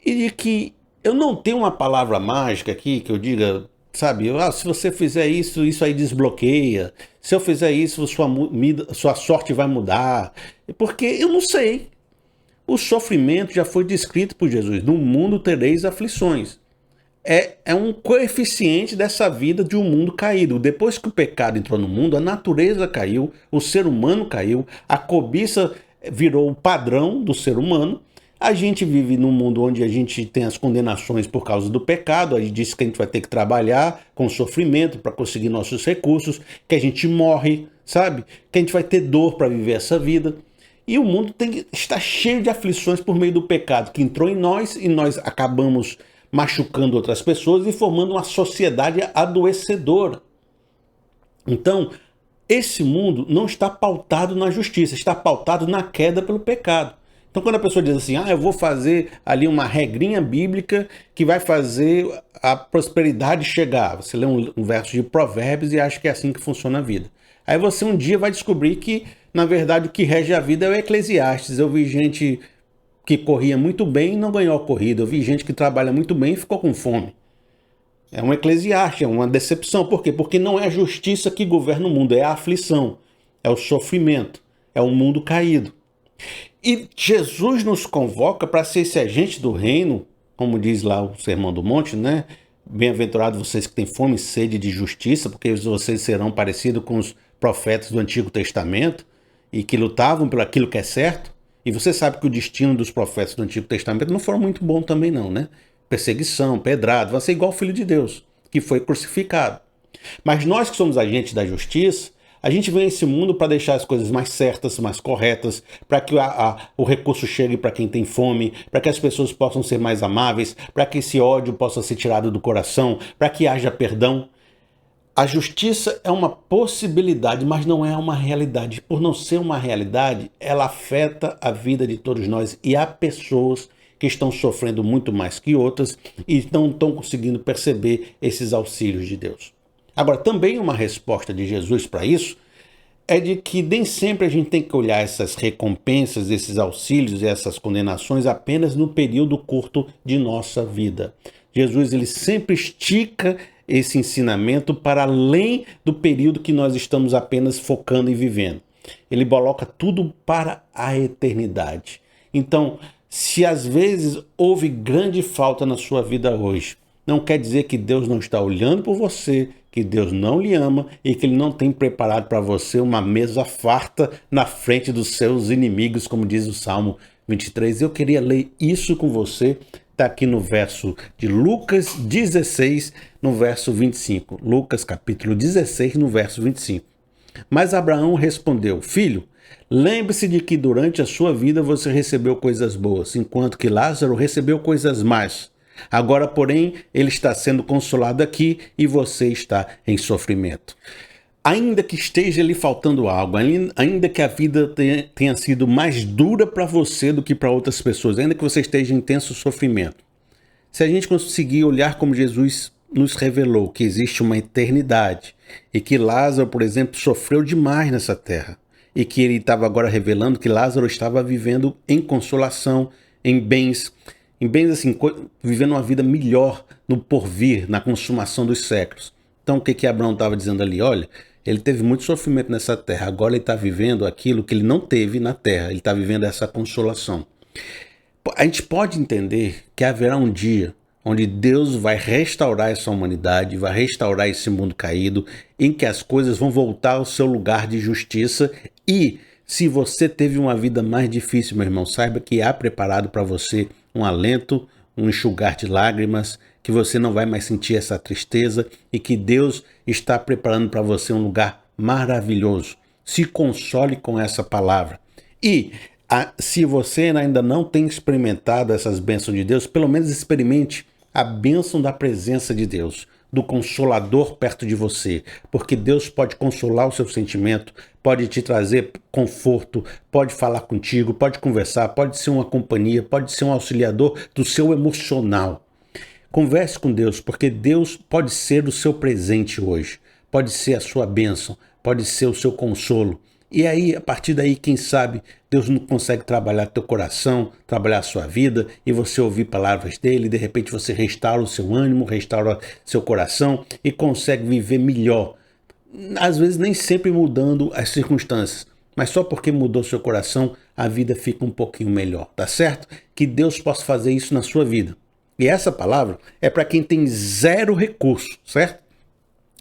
E de que eu não tenho uma palavra mágica aqui que eu diga, sabe, se você fizer isso, isso aí desbloqueia. Se eu fizer isso, sua sorte vai mudar. Porque eu não sei. O sofrimento já foi descrito por Jesus. No mundo tereis aflições. É um coeficiente dessa vida de um mundo caído. Depois que o pecado entrou no mundo, a natureza caiu, o ser humano caiu, a cobiça virou o padrão do ser humano. A gente vive num mundo onde a gente tem as condenações por causa do pecado. A gente diz que a gente vai ter que trabalhar com sofrimento para conseguir nossos recursos, que a gente morre, sabe? Que a gente vai ter dor para viver essa vida. E o mundo está cheio de aflições por meio do pecado que entrou em nós e nós acabamos machucando outras pessoas e formando uma sociedade adoecedora. Então, esse mundo não está pautado na justiça, está pautado na queda pelo pecado. Então, quando a pessoa diz assim, eu vou fazer ali uma regrinha bíblica que vai fazer a prosperidade chegar. Você lê um verso de Provérbios e acha que é assim que funciona a vida. Aí você um dia vai descobrir que, na verdade, o que rege a vida é o Eclesiastes. Eu vi gente que corria muito bem e não ganhou a corrida. Eu vi gente que trabalha muito bem e ficou com fome. É um Eclesiastes, é uma decepção. Por quê? Porque não é a justiça que governa o mundo, é a aflição, é o sofrimento, é o mundo caído. E Jesus nos convoca para ser esse agente do reino, como diz lá o Sermão do Monte, né? Bem-aventurados vocês que têm fome e sede de justiça, porque vocês serão parecidos com os profetas do Antigo Testamento e que lutavam por aquilo que é certo. E você sabe que o destino dos profetas do Antigo Testamento não foram muito bom também não, né? Perseguição, pedrado, vai ser igual o Filho de Deus, que foi crucificado. Mas nós que somos agentes da justiça, a gente vem a esse mundo para deixar as coisas mais certas, mais corretas, para que o recurso chegue para quem tem fome, para que as pessoas possam ser mais amáveis, para que esse ódio possa ser tirado do coração, para que haja perdão. A justiça é uma possibilidade, mas não é uma realidade. Por não ser uma realidade, ela afeta a vida de todos nós e há pessoas que estão sofrendo muito mais que outras e não estão conseguindo perceber esses auxílios de Deus. Agora, também uma resposta de Jesus para isso é de que nem sempre a gente tem que olhar essas recompensas, esses auxílios e essas condenações apenas no período curto de nossa vida. Jesus ele sempre estica esse ensinamento para além do período que nós estamos apenas focando e vivendo. Ele coloca tudo para a eternidade. Então, se às vezes houve grande falta na sua vida hoje, não quer dizer que Deus não está olhando por você, que Deus não lhe ama e que Ele não tem preparado para você uma mesa farta na frente dos seus inimigos, como diz o Salmo 23. Eu queria ler isso com você, está aqui no verso de Lucas 16, no verso 25. Lucas capítulo 16, no verso 25. Mas Abraão respondeu, filho, lembre-se de que durante a sua vida você recebeu coisas boas, enquanto que Lázaro recebeu coisas más. Agora, porém, ele está sendo consolado aqui e você está em sofrimento. Ainda que esteja lhe faltando algo, ainda que a vida tenha sido mais dura para você do que para outras pessoas, ainda que você esteja em intenso sofrimento, se a gente conseguir olhar como Jesus nos revelou que existe uma eternidade e que Lázaro, por exemplo, sofreu demais nessa terra e que ele estava agora revelando que Lázaro estava vivendo em consolação, em bens assim, vivendo uma vida melhor no porvir, na consumação dos séculos. Então o que Abraão estava dizendo ali? Olha, ele teve muito sofrimento nessa terra, agora ele está vivendo aquilo que ele não teve na terra, ele está vivendo essa consolação. A gente pode entender que haverá um dia onde Deus vai restaurar essa humanidade, vai restaurar esse mundo caído, em que as coisas vão voltar ao seu lugar de justiça. E se você teve uma vida mais difícil, meu irmão, saiba que há preparado para você um alento, um enxugar de lágrimas, que você não vai mais sentir essa tristeza e que Deus está preparando para você um lugar maravilhoso. Se console com essa palavra. E se você ainda não tem experimentado essas bênçãos de Deus, pelo menos experimente a bênção da presença de Deus, do Consolador perto de você, porque Deus pode consolar o seu sentimento, pode te trazer conforto, pode falar contigo, pode conversar, pode ser uma companhia, pode ser um auxiliador do seu emocional. Converse com Deus, porque Deus pode ser o seu presente hoje, pode ser a sua bênção, pode ser o seu consolo. E aí, a partir daí, quem sabe, Deus não consegue trabalhar teu coração, trabalhar a sua vida, e você ouvir palavras dele, de repente você restaura o seu ânimo, restaura seu coração e consegue viver melhor. Às vezes nem sempre mudando as circunstâncias, mas só porque mudou seu coração, a vida fica um pouquinho melhor, tá certo? Que Deus possa fazer isso na sua vida. E essa palavra é para quem tem zero recurso, certo?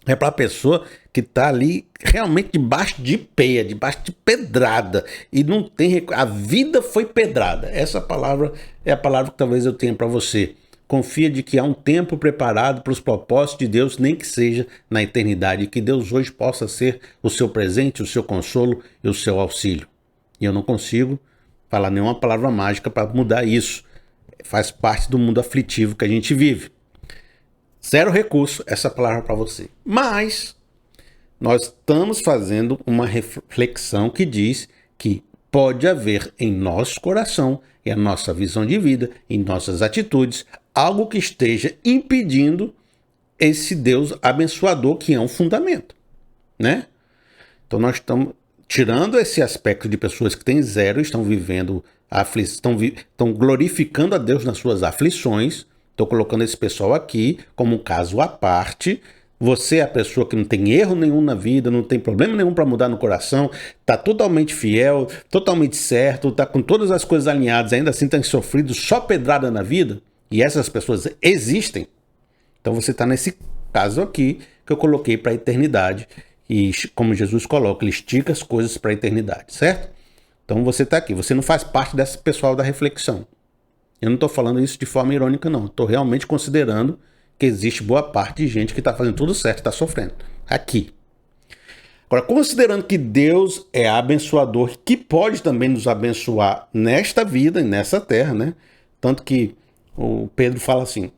É para a pessoa que está ali realmente debaixo de peia, debaixo de pedrada. E não tem a vida foi pedrada. Essa palavra é a palavra que talvez eu tenha para você. Confia de que há um tempo preparado para os propósitos de Deus, nem que seja na eternidade. E que Deus hoje possa ser o seu presente, o seu consolo e o seu auxílio. E eu não consigo falar nenhuma palavra mágica para mudar isso. Faz parte do mundo aflitivo que a gente vive. Zero recurso, essa palavra para você. Mas nós estamos fazendo uma reflexão que diz que pode haver em nosso coração, em nossa visão de vida, em nossas atitudes, algo que esteja impedindo esse Deus abençoador que é um fundamento, né? Então nós estamos tirando esse aspecto de pessoas que têm zero, estão vivendo estão glorificando a Deus nas suas aflições. Estou colocando esse pessoal aqui como um caso à parte. Você é a pessoa que não tem erro nenhum na vida, não tem problema nenhum para mudar no coração, está totalmente fiel, totalmente certo, está com todas as coisas alinhadas, ainda assim tem sofrido só pedrada na vida, e essas pessoas existem. Então você está nesse caso aqui que eu coloquei para a eternidade, e como Jesus coloca, ele estica as coisas para a eternidade, certo? Então você está aqui, você não faz parte desse pessoal da reflexão. Eu não estou falando isso de forma irônica, não. Estou realmente considerando que existe boa parte de gente que está fazendo tudo certo, está sofrendo. Aqui. Agora, considerando que Deus é abençoador, que pode também nos abençoar nesta vida e nessa terra, né? Tanto que o Pedro fala assim: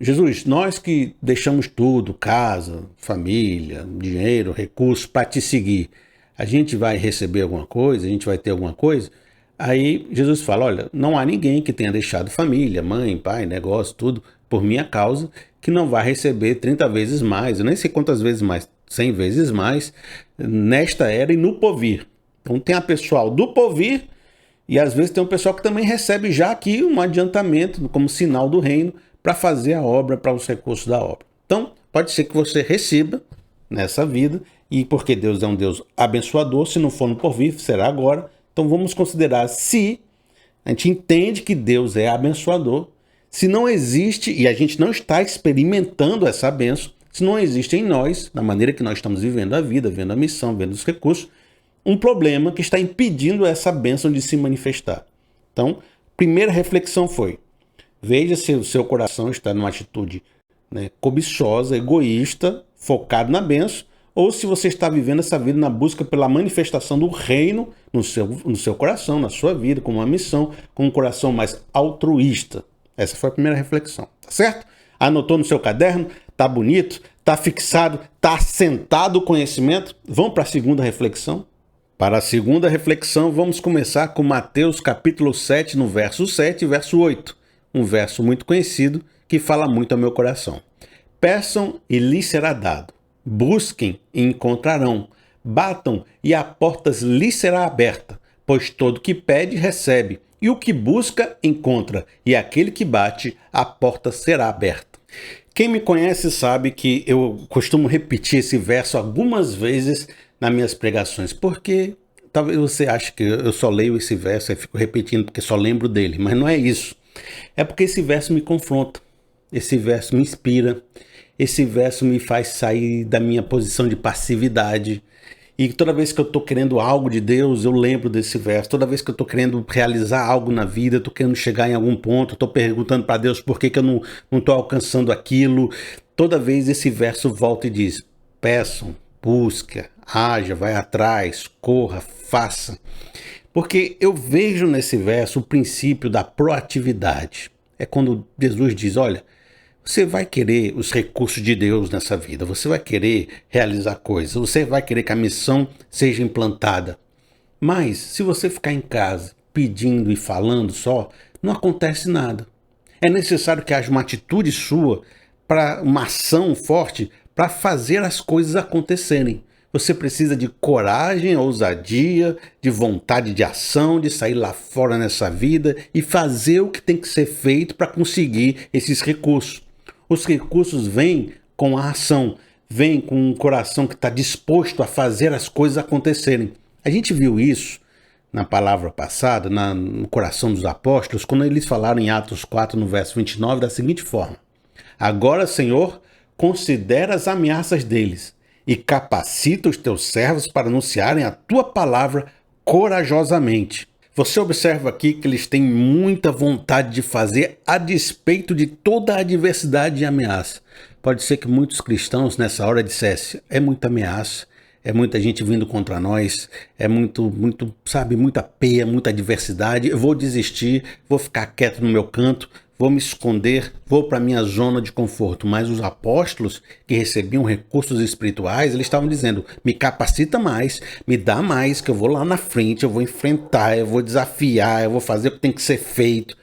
Jesus, nós que deixamos tudo, casa, família, dinheiro, recursos, para te seguir, a gente vai receber alguma coisa? A gente vai ter alguma coisa? Aí Jesus fala, olha, não há ninguém que tenha deixado família, mãe, pai, negócio, tudo, por minha causa, que não vai receber 30 vezes mais, eu nem sei quantas vezes mais, 100 vezes mais, nesta era e no porvir. Então tem a pessoal do porvir, e às vezes tem um pessoal que também recebe já aqui um adiantamento, como sinal do reino, para fazer a obra, para os recursos da obra. Então, pode ser que você receba nessa vida, e porque Deus é um Deus abençoador, se não for no porvir, será agora. Então vamos considerar se a gente entende que Deus é abençoador, se não existe, e a gente não está experimentando essa bênção, se não existe em nós, na maneira que nós estamos vivendo a vida, vendo a missão, vendo os recursos, um problema que está impedindo essa bênção de se manifestar. Então, primeira reflexão foi, veja se o seu coração está numa atitude, né, cobiçosa, egoísta, focado na bênção, ou se você está vivendo essa vida na busca pela manifestação do reino no seu coração, na sua vida, com uma missão, com um coração mais altruísta. Essa foi a primeira reflexão, tá certo? Anotou no seu caderno? Tá bonito? Tá fixado? Tá assentado o conhecimento? Vamos para a segunda reflexão? Para a segunda reflexão, vamos começar com Mateus capítulo 7, no verso 7 e verso 8. Um verso muito conhecido que fala muito ao meu coração. Peçam e lhes será dado. Busquem e encontrarão. Batam e a porta lhes será aberta. Pois todo que pede, recebe. E o que busca, encontra. E aquele que bate, a porta será aberta. Quem me conhece sabe que eu costumo repetir esse verso algumas vezes nas minhas pregações. Porque talvez você ache que eu só leio esse verso e fico repetindo porque só lembro dele. Mas não é isso. É porque esse verso me confronta. Esse verso me inspira. Esse verso me faz sair da minha posição de passividade. E toda vez que eu estou querendo algo de Deus, eu lembro desse verso. Toda vez que eu estou querendo realizar algo na vida, estou querendo chegar em algum ponto, estou perguntando para Deus por que eu não estou alcançando aquilo. Toda vez esse verso volta e diz, peçam, busca, haja, vai atrás, corra, faça. Porque eu vejo nesse verso o princípio da proatividade. É quando Jesus diz, olha, você vai querer os recursos de Deus nessa vida, você vai querer realizar coisas, você vai querer que a missão seja implantada. Mas, se você ficar em casa pedindo e falando só, não acontece nada. É necessário que haja uma atitude sua, para uma ação forte, para fazer as coisas acontecerem. Você precisa de coragem, ousadia, de vontade de ação, de sair lá fora nessa vida e fazer o que tem que ser feito para conseguir esses recursos. Os recursos vêm com a ação, vêm com um coração que está disposto a fazer as coisas acontecerem. A gente viu isso na palavra passada, no coração dos apóstolos, quando eles falaram em Atos 4, no verso 29, da seguinte forma. Agora, Senhor, considera as ameaças deles e capacita os teus servos para anunciarem a tua palavra corajosamente. Você observa aqui que eles têm muita vontade de fazer a despeito de toda a adversidade e ameaça. Pode ser que muitos cristãos nessa hora dissessem, é muita ameaça, é muita gente vindo contra nós, é muita peia, muita adversidade, eu vou desistir, vou ficar quieto no meu canto, vou me esconder, vou para minha zona de conforto. Mas os apóstolos que recebiam recursos espirituais, eles estavam dizendo, me capacita mais, me dá mais, que eu vou lá na frente, eu vou enfrentar, eu vou desafiar, eu vou fazer o que tem que ser feito.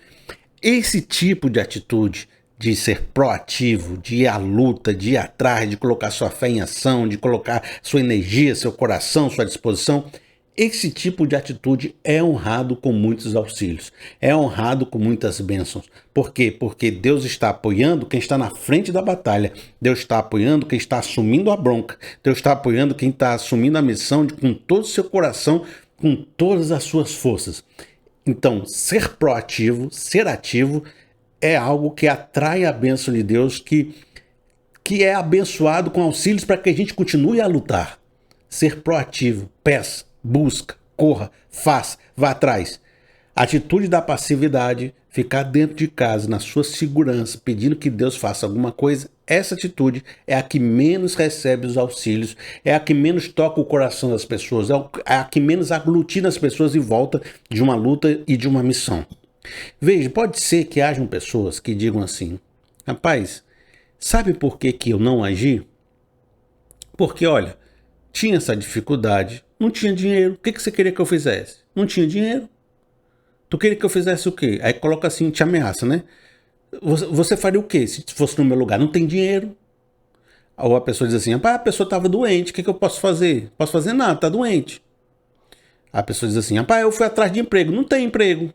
Esse tipo de atitude de ser proativo, de ir à luta, de ir atrás, de colocar sua fé em ação, de colocar sua energia, seu coração, sua disposição, esse tipo de atitude é honrado com muitos auxílios, é honrado com muitas bênçãos. Por quê? Porque Deus está apoiando quem está na frente da batalha, Deus está apoiando quem está assumindo a bronca, Deus está apoiando quem está assumindo a missão com todo o seu coração, com todas as suas forças. Então, ser proativo, ser ativo, é algo que atrai a bênção de Deus, que é abençoado com auxílios para que a gente continue a lutar. Ser proativo, peça, busca, corra, faça, vá atrás. A atitude da passividade, ficar dentro de casa, na sua segurança, pedindo que Deus faça alguma coisa, essa atitude é a que menos recebe os auxílios, é a que menos toca o coração das pessoas, é a que menos aglutina as pessoas em volta de uma luta e de uma missão. Veja, pode ser que hajam pessoas que digam assim, rapaz, sabe por que eu não agi? Porque, olha, tinha essa dificuldade, não tinha dinheiro, o que você queria que eu fizesse? Não tinha dinheiro. Tu queria que eu fizesse o quê? Aí coloca assim, te ameaça, né? Você faria o quê se fosse no meu lugar? Não tem dinheiro. Ou a pessoa diz assim, rapaz, a pessoa estava doente, o que eu posso fazer? Não posso fazer nada, tá doente. A pessoa diz assim, rapaz, eu fui atrás de emprego, não tem emprego.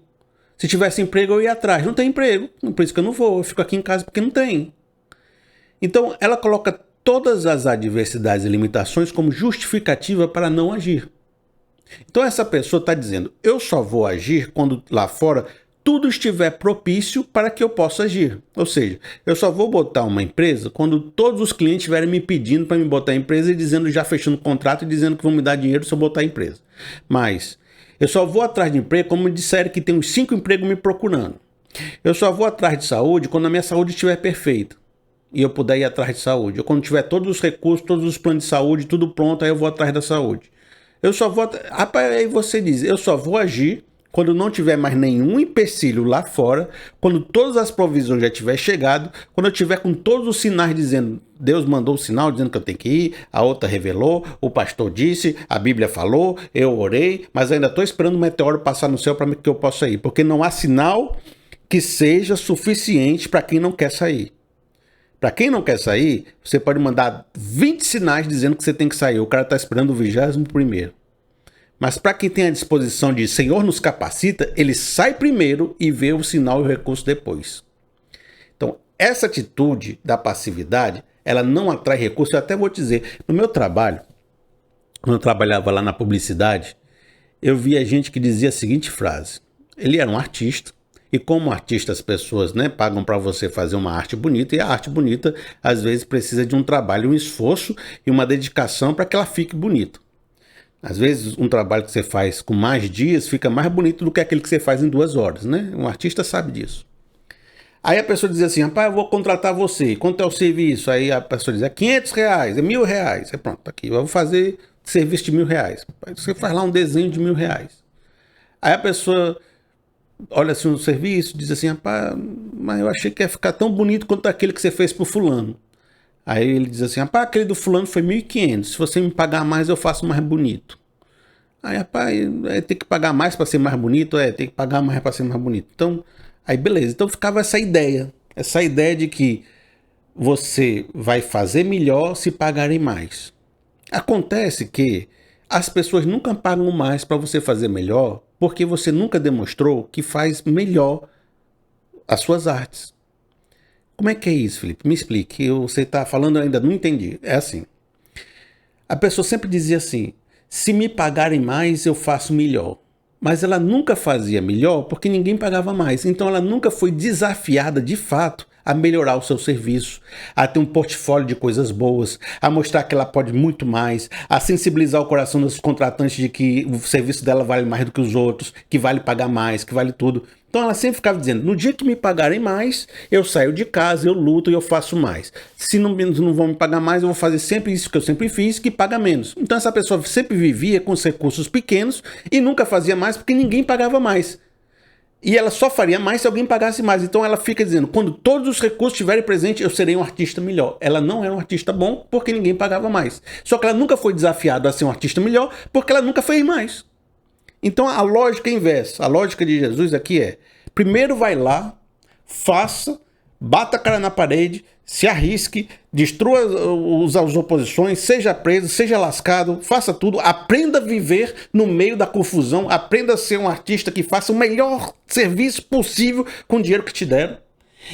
Se tivesse emprego, eu ia atrás. Não tem emprego. Por isso que eu não vou. Eu fico aqui em casa porque não tem. Então, ela coloca todas as adversidades e limitações como justificativa para não agir. Então, essa pessoa está dizendo, eu só vou agir quando lá fora tudo estiver propício para que eu possa agir. Ou seja, eu só vou botar uma empresa quando todos os clientes estiverem me pedindo para me botar a empresa e dizendo, já fechando o contrato e dizendo que vão me dar dinheiro se eu botar a empresa. Mas eu só vou atrás de emprego como me disseram que tem uns 5 empregos me procurando. Eu só vou atrás de saúde quando a minha saúde estiver perfeita e eu puder ir atrás de saúde. Ou quando tiver todos os recursos, todos os planos de saúde, tudo pronto, aí eu vou atrás da saúde. Eu só vou... Rapaz, aí você diz, eu só vou agir quando não tiver mais nenhum empecilho lá fora, quando todas as provisões já tiver chegado, quando eu tiver com todos os sinais dizendo, Deus mandou o sinal dizendo que eu tenho que ir, a outra revelou, o pastor disse, a Bíblia falou, eu orei, mas ainda estou esperando o meteoro passar no céu para que eu possa ir, porque não há sinal que seja suficiente para quem não quer sair. Para quem não quer sair, você pode mandar 20 sinais dizendo que você tem que sair, o cara está esperando o 21º. Mas para quem tem a disposição de Senhor nos capacita, ele sai primeiro e vê o sinal e o recurso depois. Então, essa atitude da passividade, ela não atrai recurso. Eu até vou te dizer, no meu trabalho, quando eu trabalhava lá na publicidade, eu via gente que dizia a seguinte frase. Ele era um artista, e como artista as pessoas, né, pagam para você fazer uma arte bonita, e a arte bonita às vezes precisa de um trabalho, um esforço e uma dedicação para que ela fique bonita. Às vezes, um trabalho que você faz com mais dias fica mais bonito do que aquele que você faz em 2 horas, né? Um artista sabe disso. Aí a pessoa diz assim, rapaz, eu vou contratar você. Quanto é o serviço? Aí a pessoa diz, é R$500, é R$1.000. Aí pronto, aqui, eu vou fazer serviço de R$1.000. Aí você faz lá um desenho de R$1.000. Aí a pessoa olha assim no serviço, diz assim, rapaz, mas eu achei que ia ficar tão bonito quanto aquele que você fez pro fulano. Aí ele diz assim, rapaz, aquele do fulano foi 1.500, se você me pagar mais eu faço mais bonito. Aí, rapaz, tem que pagar mais para ser mais bonito? Tem que pagar mais para ser mais bonito. Então, aí beleza, então ficava essa ideia de que você vai fazer melhor se pagarem mais. Acontece que as pessoas nunca pagam mais para você fazer melhor porque você nunca demonstrou que faz melhor as suas artes. Como é que é isso, Felipe? Me explique. Você está falando, eu ainda não entendi. É assim. A pessoa sempre dizia assim, se me pagarem mais, eu faço melhor. Mas ela nunca fazia melhor porque ninguém pagava mais. Então ela nunca foi desafiada, de fato, a melhorar o seu serviço, a ter um portfólio de coisas boas, a mostrar que ela pode muito mais, a sensibilizar o coração dos contratantes de que o serviço dela vale mais do que os outros, que vale pagar mais, que vale tudo. Então ela sempre ficava dizendo, no dia que me pagarem mais, eu saio de casa, eu luto e eu faço mais. Se não vão me pagar mais, eu vou fazer sempre isso que eu sempre fiz, que paga menos. Então essa pessoa sempre vivia com os recursos pequenos e nunca fazia mais porque ninguém pagava mais. E ela só faria mais se alguém pagasse mais. Então ela fica dizendo, quando todos os recursos estiverem presentes, eu serei um artista melhor. Ela não era um artista bom porque ninguém pagava mais. Só que ela nunca foi desafiada a ser um artista melhor porque ela nunca fez mais. Então a lógica é inversa. A lógica de Jesus aqui é, primeiro vai lá, faça, bata a cara na parede, se arrisque, destrua as oposições, seja preso, seja lascado, faça tudo, aprenda a viver no meio da confusão, aprenda a ser um artista que faça o melhor serviço possível com o dinheiro que te deram.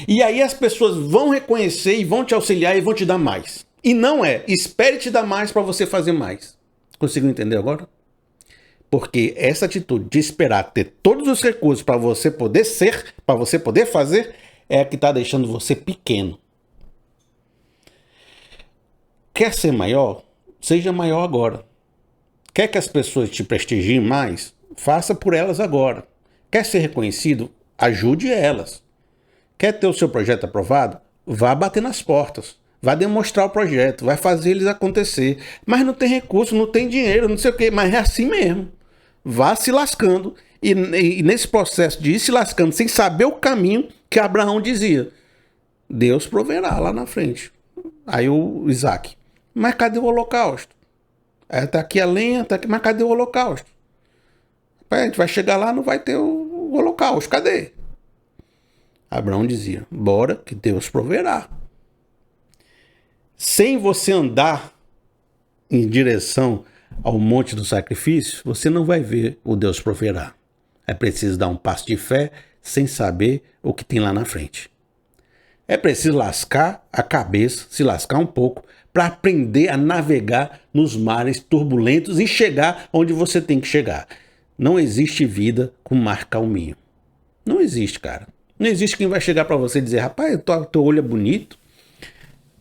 E aí as pessoas vão reconhecer e vão te auxiliar e vão te dar mais. E não é, espere te dar mais para você fazer mais. Conseguiu entender agora? Porque essa atitude de esperar ter todos os recursos para você poder ser, para você poder fazer, é a que está deixando você pequeno. Quer ser maior? Seja maior agora. Quer que as pessoas te prestigiem mais? Faça por elas agora. Quer ser reconhecido? Ajude elas. Quer ter o seu projeto aprovado? Vá bater nas portas. Vá demonstrar o projeto. Vai fazer eles acontecer. Mas não tem recurso, não tem dinheiro, não sei o quê. Mas é assim mesmo. Vá se lascando. E nesse processo de ir se lascando, sem saber o caminho que Abraão dizia, Deus proverá lá na frente. Aí o Isaac, mas cadê o holocausto? Tá aqui a lenha, tá aqui, mas cadê o holocausto? A gente vai chegar lá, não vai ter o holocausto, cadê? Abraão dizia, bora que Deus proverá. Sem você andar em direção ao monte do sacrifício, você não vai ver o Deus proverá. É preciso dar um passo de fé sem saber o que tem lá na frente. É preciso lascar a cabeça, se lascar um pouco, para aprender a navegar nos mares turbulentos e chegar onde você tem que chegar. Não existe vida com mar calminho. Não existe, cara. Não existe quem vai chegar para você e dizer, rapaz, teu olho é bonito,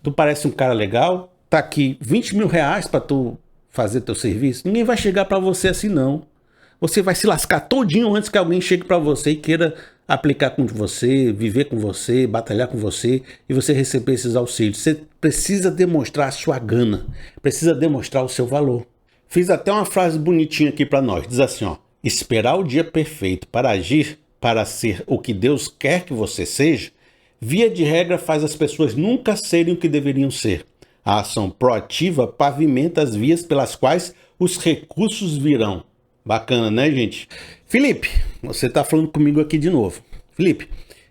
tu parece um cara legal, tá aqui 20 mil reais para tu fazer teu serviço. Ninguém vai chegar para você assim, não. Você vai se lascar todinho antes que alguém chegue para você e queira aplicar com você, viver com você, batalhar com você e você receber esses auxílios. Você precisa demonstrar a sua gana, precisa demonstrar o seu valor. Fiz até uma frase bonitinha aqui para nós, diz assim, ó, esperar o dia perfeito para agir, para ser o que Deus quer que você seja, via de regra faz as pessoas nunca serem o que deveriam ser. A ação proativa pavimenta as vias pelas quais os recursos virão. Bacana, né, gente? Felipe, você está falando comigo aqui de novo. Felipe,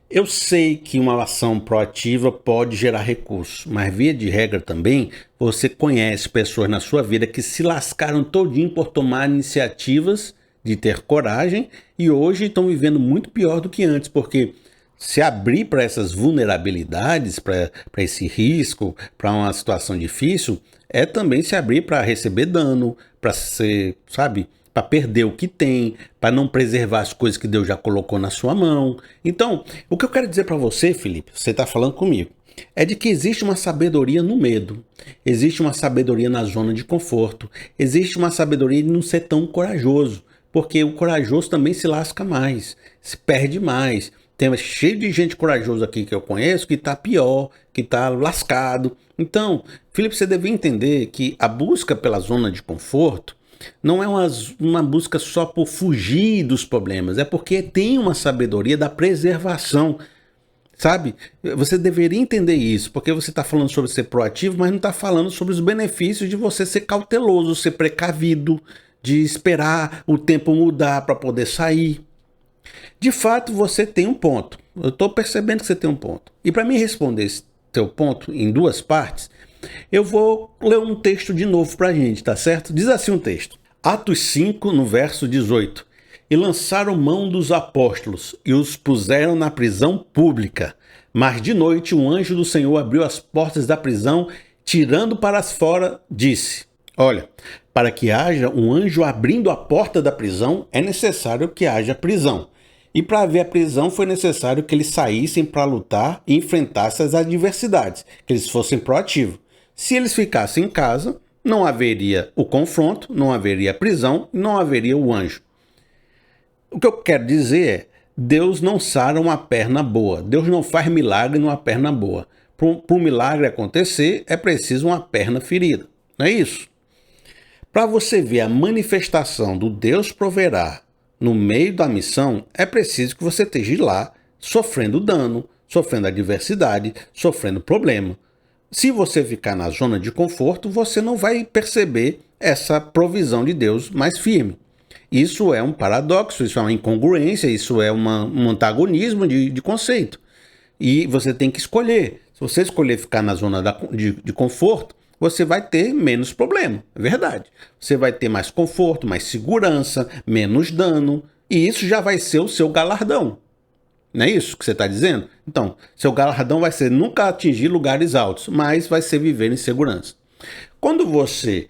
eu sei que uma ação proativa pode gerar recursos, mas via de regra também, você conhece pessoas na sua vida que se lascaram todinho por tomar iniciativas de ter coragem e hoje estão vivendo muito pior do que antes, porque se abrir para essas vulnerabilidades, para esse risco, para uma situação difícil, é também se abrir para receber dano, para ser, sabe, para perder o que tem, para não preservar as coisas que Deus já colocou na sua mão. Então, o que eu quero dizer para você, Felipe, você está falando comigo, é de que existe uma sabedoria no medo, existe uma sabedoria na zona de conforto, existe uma sabedoria de não ser tão corajoso, porque o corajoso também se lasca mais, se perde mais. Tem cheio de gente corajosa aqui que eu conheço que está pior, que está lascado. Então, Felipe, você deve entender que a busca pela zona de conforto não é uma busca só por fugir dos problemas, é porque tem uma sabedoria da preservação, sabe? Você deveria entender isso, porque você está falando sobre ser proativo, mas não está falando sobre os benefícios de você ser cauteloso, ser precavido, de esperar o tempo mudar para poder sair. De fato, você tem um ponto. Eu estou percebendo que você tem um ponto. E para mim responder esse teu ponto em duas partes, eu vou ler um texto de novo para a gente, tá certo? Diz assim um texto. Atos 5, no verso 18. E lançaram mão dos apóstolos e os puseram na prisão pública. Mas de noite um anjo do Senhor abriu as portas da prisão, tirando para fora, disse... Olha, para que haja um anjo abrindo a porta da prisão, é necessário que haja prisão. E para haver a prisão foi necessário que eles saíssem para lutar e enfrentassem as adversidades, que eles fossem proativos. Se eles ficassem em casa, não haveria o confronto, não haveria a prisão, não haveria o anjo. O que eu quero dizer é, Deus não sara uma perna boa, Deus não faz milagre numa perna boa. Para um milagre acontecer, é preciso uma perna ferida, não é isso? Para você ver a manifestação do Deus proverá no meio da missão, é preciso que você esteja lá sofrendo dano, sofrendo adversidade, sofrendo problema. Se você ficar na zona de conforto, você não vai perceber essa provisão de Deus mais firme. Isso é um paradoxo, isso é uma incongruência, isso é um antagonismo de conceito. E você tem que escolher. Se você escolher ficar na zona de conforto, você vai ter menos problema, é verdade. Você vai ter mais conforto, mais segurança, menos dano, e isso já vai ser o seu galardão. Não é isso que você está dizendo? Então, seu galardão vai ser nunca atingir lugares altos, mas vai ser viver em segurança. Quando você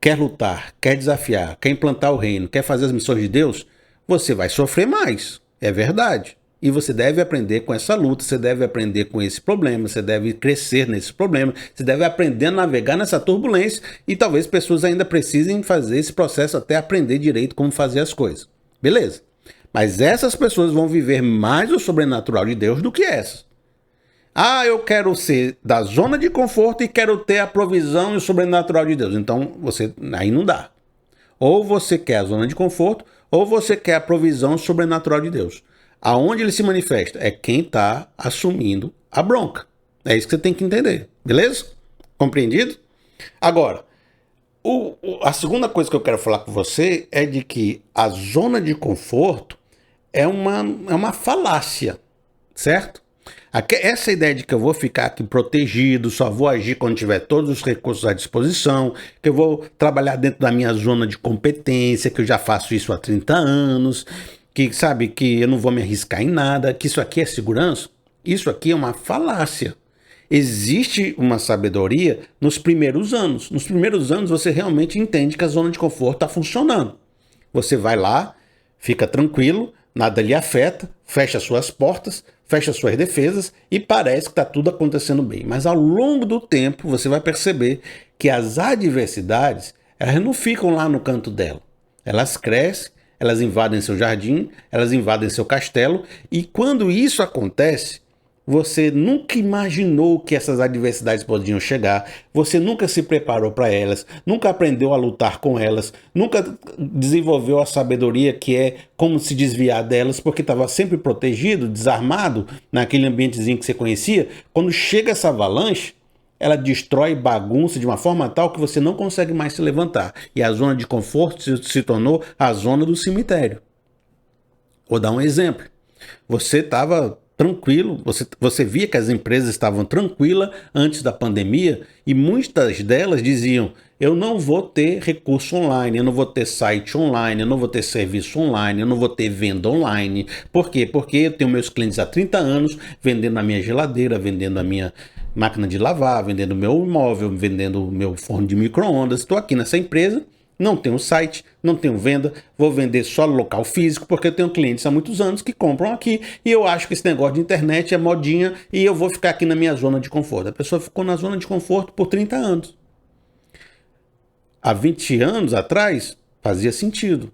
quer lutar, quer desafiar, quer implantar o reino, quer fazer as missões de Deus, você vai sofrer mais, é verdade. E você deve aprender com essa luta, você deve aprender com esse problema, você deve crescer nesse problema, você deve aprender a navegar nessa turbulência e talvez pessoas ainda precisem fazer esse processo até aprender direito como fazer as coisas. Beleza? Mas essas pessoas vão viver mais o sobrenatural de Deus do que essas. Ah, eu quero ser da zona de conforto e quero ter a provisão e o sobrenatural de Deus. Então, aí não dá. Ou você quer a zona de conforto, ou você quer a provisão sobrenatural de Deus. Aonde ele se manifesta? É quem está assumindo a bronca. É isso que você tem que entender. Beleza? Compreendido? Agora, a segunda coisa que eu quero falar com você é de que a zona de conforto é uma falácia, certo? Essa ideia de que eu vou ficar aqui protegido, só vou agir quando tiver todos os recursos à disposição, que eu vou trabalhar dentro da minha zona de competência, que eu já faço isso há 30 anos, que sabe que eu não vou me arriscar em nada, que isso aqui é segurança, isso aqui é uma falácia. Existe uma sabedoria nos primeiros anos. Nos primeiros anos você realmente entende que a zona de conforto está funcionando. Você vai lá, fica tranquilo, nada lhe afeta, fecha suas portas, fecha suas defesas e parece que está tudo acontecendo bem. Mas ao longo do tempo você vai perceber que as adversidades, elas não ficam lá no canto dela. Elas crescem, elas invadem seu jardim, elas invadem seu castelo e quando isso acontece, você nunca imaginou que essas adversidades podiam chegar, você nunca se preparou para elas, nunca aprendeu a lutar com elas, nunca desenvolveu a sabedoria que é como se desviar delas, porque estava sempre protegido, desarmado, naquele ambientezinho que você conhecia. Quando chega essa avalanche, ela destrói bagunça de uma forma tal que você não consegue mais se levantar. E a zona de conforto se tornou a zona do cemitério. Vou dar um exemplo. Você estava tranquilo, você via que as empresas estavam tranquilas antes da pandemia e muitas delas diziam, eu não vou ter recurso online, eu não vou ter site online, eu não vou ter serviço online, eu não vou ter venda online. Por quê? Porque eu tenho meus clientes há 30 anos vendendo a minha geladeira, vendendo a minha máquina de lavar, vendendo o meu imóvel, vendendo o meu forno de micro-ondas. Estou aqui nessa empresa, não tenho site, não tenho venda, vou vender só no local físico, porque eu tenho clientes há muitos anos que compram aqui e eu acho que esse negócio de internet é modinha e eu vou ficar aqui na minha zona de conforto. A pessoa ficou na zona de conforto por 30 anos. Há 20 anos atrás, fazia sentido.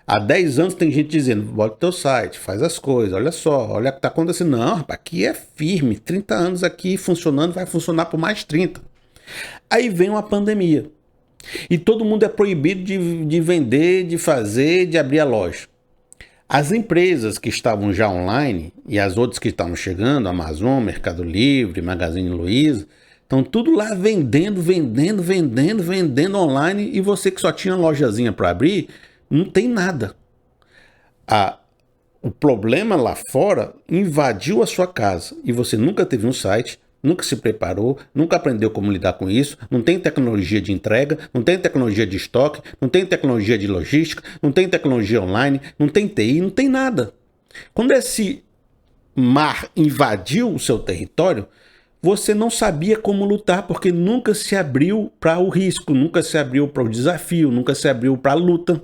Há 10 anos tem gente dizendo, bota o teu site, faz as coisas, olha só, olha o que está acontecendo. Não, rapaz, aqui é firme, 30 anos aqui funcionando, vai funcionar por mais 30. Aí vem uma pandemia. E todo mundo é proibido de vender, de fazer, de abrir a loja. As empresas que estavam já online e as outras que estavam chegando, Amazon, Mercado Livre, Magazine Luiza, estão tudo lá vendendo online e você que só tinha uma lojazinha para abrir, não tem nada. O problema lá fora invadiu a sua casa e você nunca teve um site, nunca se preparou, nunca aprendeu como lidar com isso, não tem tecnologia de entrega, não tem tecnologia de estoque, não tem tecnologia de logística, não tem tecnologia online, não tem TI, não tem nada. Quando esse mar invadiu o seu território, você não sabia como lutar, porque nunca se abriu para o risco, nunca se abriu para o desafio, nunca se abriu para a luta.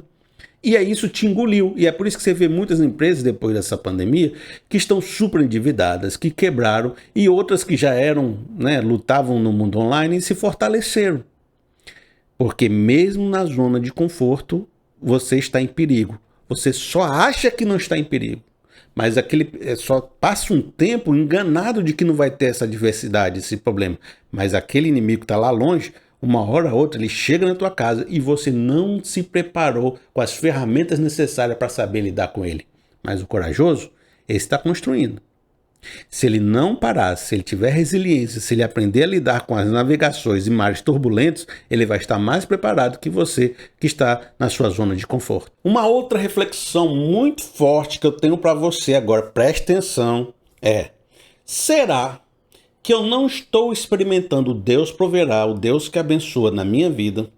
E aí isso te engoliu. E é por isso que você vê muitas empresas depois dessa pandemia que estão super endividadas, que quebraram, e outras que já eram, lutavam no mundo online e se fortaleceram. Porque mesmo na zona de conforto, você está em perigo. Você só acha que não está em perigo. Mas só passa um tempo enganado de que não vai ter essa diversidade, esse problema. Mas aquele inimigo que está lá longe, Uma hora ou outra ele chega na tua casa e você não se preparou com as ferramentas necessárias para saber lidar com ele. Mas o corajoso, ele está construindo. Se ele não parar, se ele tiver resiliência, se ele aprender a lidar com as navegações e mares turbulentos, ele vai estar mais preparado que você que está na sua zona de conforto. Uma outra reflexão muito forte que eu tenho para você agora, preste atenção, é: será que eu não estou experimentando o Deus proverá, o Deus que abençoa na minha vida,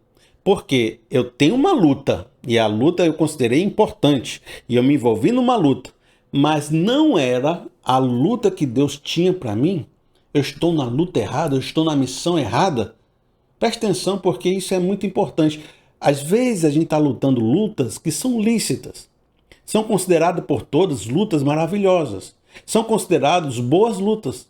porque eu tenho uma luta, e a luta eu considerei importante, e eu me envolvi numa luta, mas não era a luta que Deus tinha para mim? Eu estou na luta errada, eu estou na missão errada? Preste atenção, porque isso é muito importante. Às vezes a gente está lutando lutas que são lícitas, são consideradas por todos lutas maravilhosas, são consideradas boas lutas,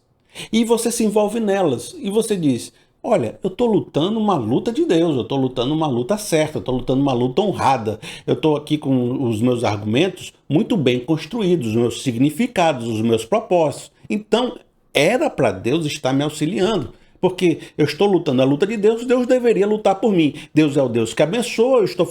e você se envolve nelas, e você diz: olha, eu estou lutando uma luta de Deus, eu estou lutando uma luta certa, eu estou lutando uma luta honrada, eu estou aqui com os meus argumentos muito bem construídos, os meus significados, os meus propósitos. Então, era para Deus estar me auxiliando, porque eu estou lutando a luta de Deus, Deus deveria lutar por mim. Deus é o Deus que abençoa, eu estou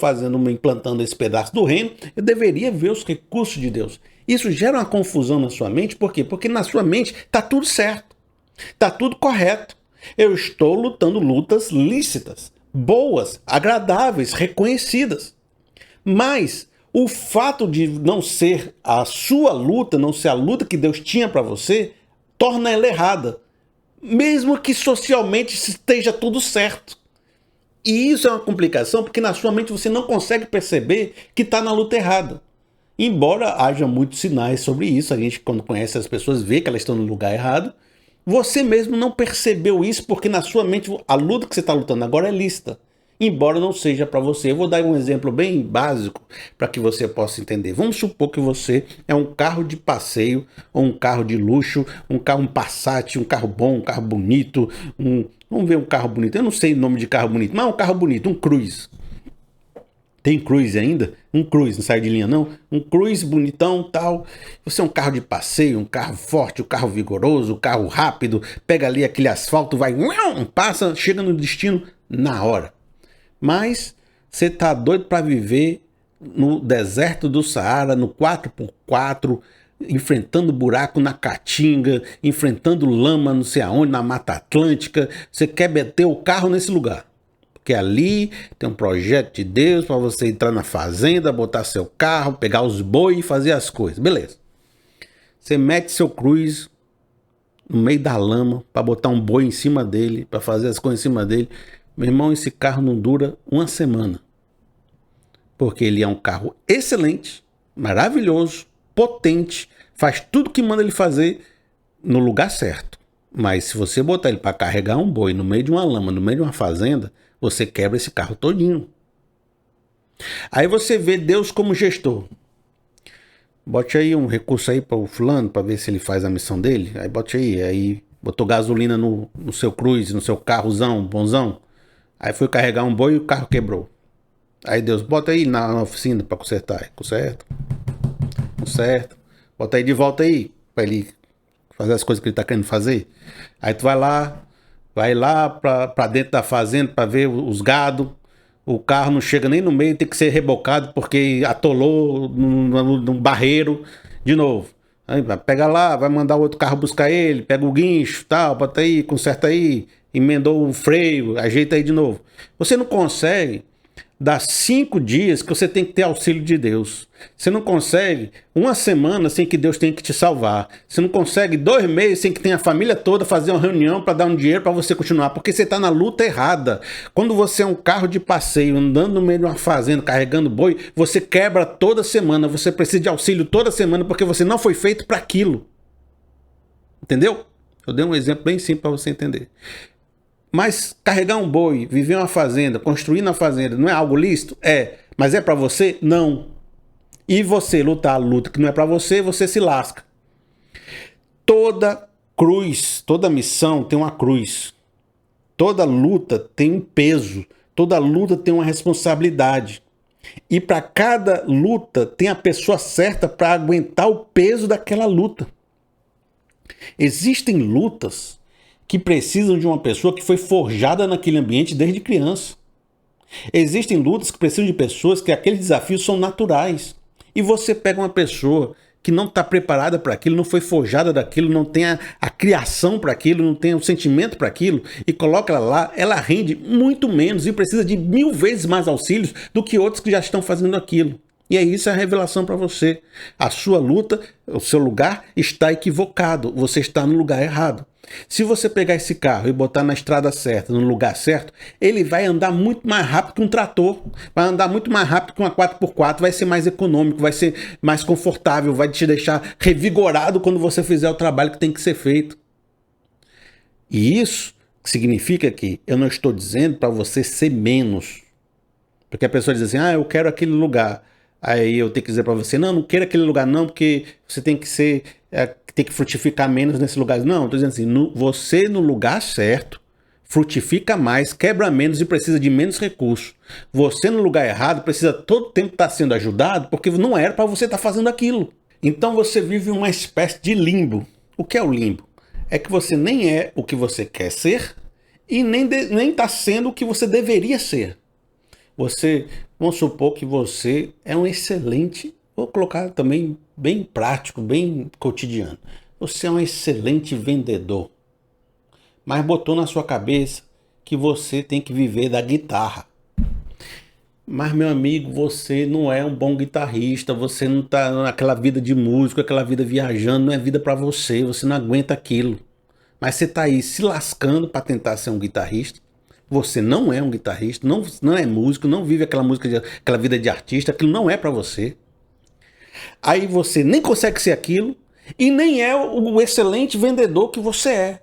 implantando esse pedaço do reino, eu deveria ver os recursos de Deus. Isso gera uma confusão na sua mente, por quê? Porque na sua mente está tudo certo, está tudo correto. Eu estou lutando lutas lícitas, boas, agradáveis, reconhecidas. Mas o fato de não ser a sua luta, não ser a luta que Deus tinha para você, torna ela errada, mesmo que socialmente esteja tudo certo. E isso é uma complicação, porque na sua mente você não consegue perceber que está na luta errada. Embora haja muitos sinais sobre isso, a gente, quando conhece as pessoas, vê que elas estão no lugar errado. Você mesmo não percebeu isso, porque na sua mente a luta que você está lutando agora é lícita, embora não seja para você. Eu vou dar um exemplo bem básico para que você possa entender. Vamos supor que você é um carro de passeio, ou um carro de luxo, um Passat, um carro bom, um carro bonito, vamos ver um carro bonito, eu não sei o nome de carro bonito, mas é um carro bonito, um Cruze. Tem Cruze ainda? Um Cruze, não sai de linha não? Um Cruze bonitão, tal. Você é um carro de passeio, um carro forte, um carro vigoroso, um carro rápido, pega ali aquele asfalto, vai, passa, chega no destino na hora. Mas você tá doido para viver no deserto do Saara, no 4x4, enfrentando buraco na Caatinga, enfrentando lama não sei aonde, na Mata Atlântica. Você quer meter o carro nesse lugar, porque ali tem um projeto de Deus para você entrar na fazenda, botar seu carro, pegar os bois e fazer as coisas. Beleza. Você mete seu Cruze no meio da lama para botar um boi em cima dele, para fazer as coisas em cima dele. Meu irmão, esse carro não dura uma semana. Porque ele é um carro excelente, maravilhoso, potente, faz tudo que manda ele fazer no lugar certo. Mas se você botar ele para carregar um boi no meio de uma lama, no meio de uma fazenda, você quebra esse carro todinho. Aí você vê Deus como gestor. Bote aí um recurso aí para o fulano, para ver se ele faz a missão dele. Aí bote aí botou gasolina no seu Cruze, no seu carrozão, bonzão. Aí foi carregar um boi e o carro quebrou. Aí Deus, bota aí na oficina para consertar. Aí, conserta. Bota aí de volta aí, para ele fazer as coisas que ele tá querendo fazer. Aí tu vai lá para dentro da fazenda para ver os gado. O carro não chega nem no meio, tem que ser rebocado porque atolou num barreiro de novo. Aí vai pegar lá, vai mandar o outro carro buscar ele, pega o guincho, tal, bota aí, conserta aí, emendou o freio, ajeita aí de novo. Você não consegue dar 5 dias que você tem que ter auxílio de Deus. Você não consegue uma semana sem que Deus tenha que te salvar. Você não consegue 2 meses sem que tenha a família toda fazer uma reunião para dar um dinheiro para você continuar, porque você está na luta errada. Quando você é um carro de passeio andando no meio de uma fazenda carregando boi, você quebra toda semana. Você precisa de auxílio toda semana porque você não foi feito para aquilo. Entendeu? Eu dei um exemplo bem simples para você entender. Mas carregar um boi, viver uma fazenda, construir na fazenda, não é algo lícito? É. Mas é para você? Não. E você lutar a luta que não é para você, você se lasca. Toda cruz, toda missão tem uma cruz. Toda luta tem um peso. Toda luta tem uma responsabilidade. E para cada luta tem a pessoa certa para aguentar o peso daquela luta. Existem lutas que precisam de uma pessoa que foi forjada naquele ambiente desde criança. Existem lutas que precisam de pessoas que aqueles desafios são naturais. E você pega uma pessoa que não está preparada para aquilo, não foi forjada daquilo, não tem a criação para aquilo, não tem o sentimento para aquilo, e coloca ela lá, ela rende muito menos e precisa de 1000 vezes mais auxílios do que outros que já estão fazendo aquilo. E é isso a revelação para você. A sua luta, o seu lugar está equivocado, você está no lugar errado. Se você pegar esse carro e botar na estrada certa, no lugar certo, ele vai andar muito mais rápido que um trator, vai andar muito mais rápido que uma 4x4, vai ser mais econômico, vai ser mais confortável, vai te deixar revigorado quando você fizer o trabalho que tem que ser feito. E isso significa que eu não estou dizendo para você ser menos. Porque a pessoa diz assim, eu quero aquele lugar. Aí eu tenho que dizer para você, não queira aquele lugar não, porque você tem que ser... tem que frutificar menos nesse lugar. Não, estou dizendo assim, você no lugar certo, frutifica mais, quebra menos e precisa de menos recursos. Você no lugar errado precisa todo tempo estar sendo ajudado, porque não era para você estar fazendo aquilo. Então você vive uma espécie de limbo. O que é o limbo? É que você nem é o que você quer ser e nem está sendo o que você deveria ser. Vamos supor que você é um excelente, vou colocar também bem prático, bem cotidiano. Você é um excelente vendedor, mas botou na sua cabeça que você tem que viver da guitarra. Mas, meu amigo, você não é um bom guitarrista, você não está naquela vida de músico, aquela vida viajando, não é vida para você, você não aguenta aquilo. Mas você está aí se lascando para tentar ser um guitarrista. Você não é um guitarrista, não é músico, não vive aquela vida de artista, aquilo não é para você. Aí você nem consegue ser aquilo e nem é o excelente vendedor que você é.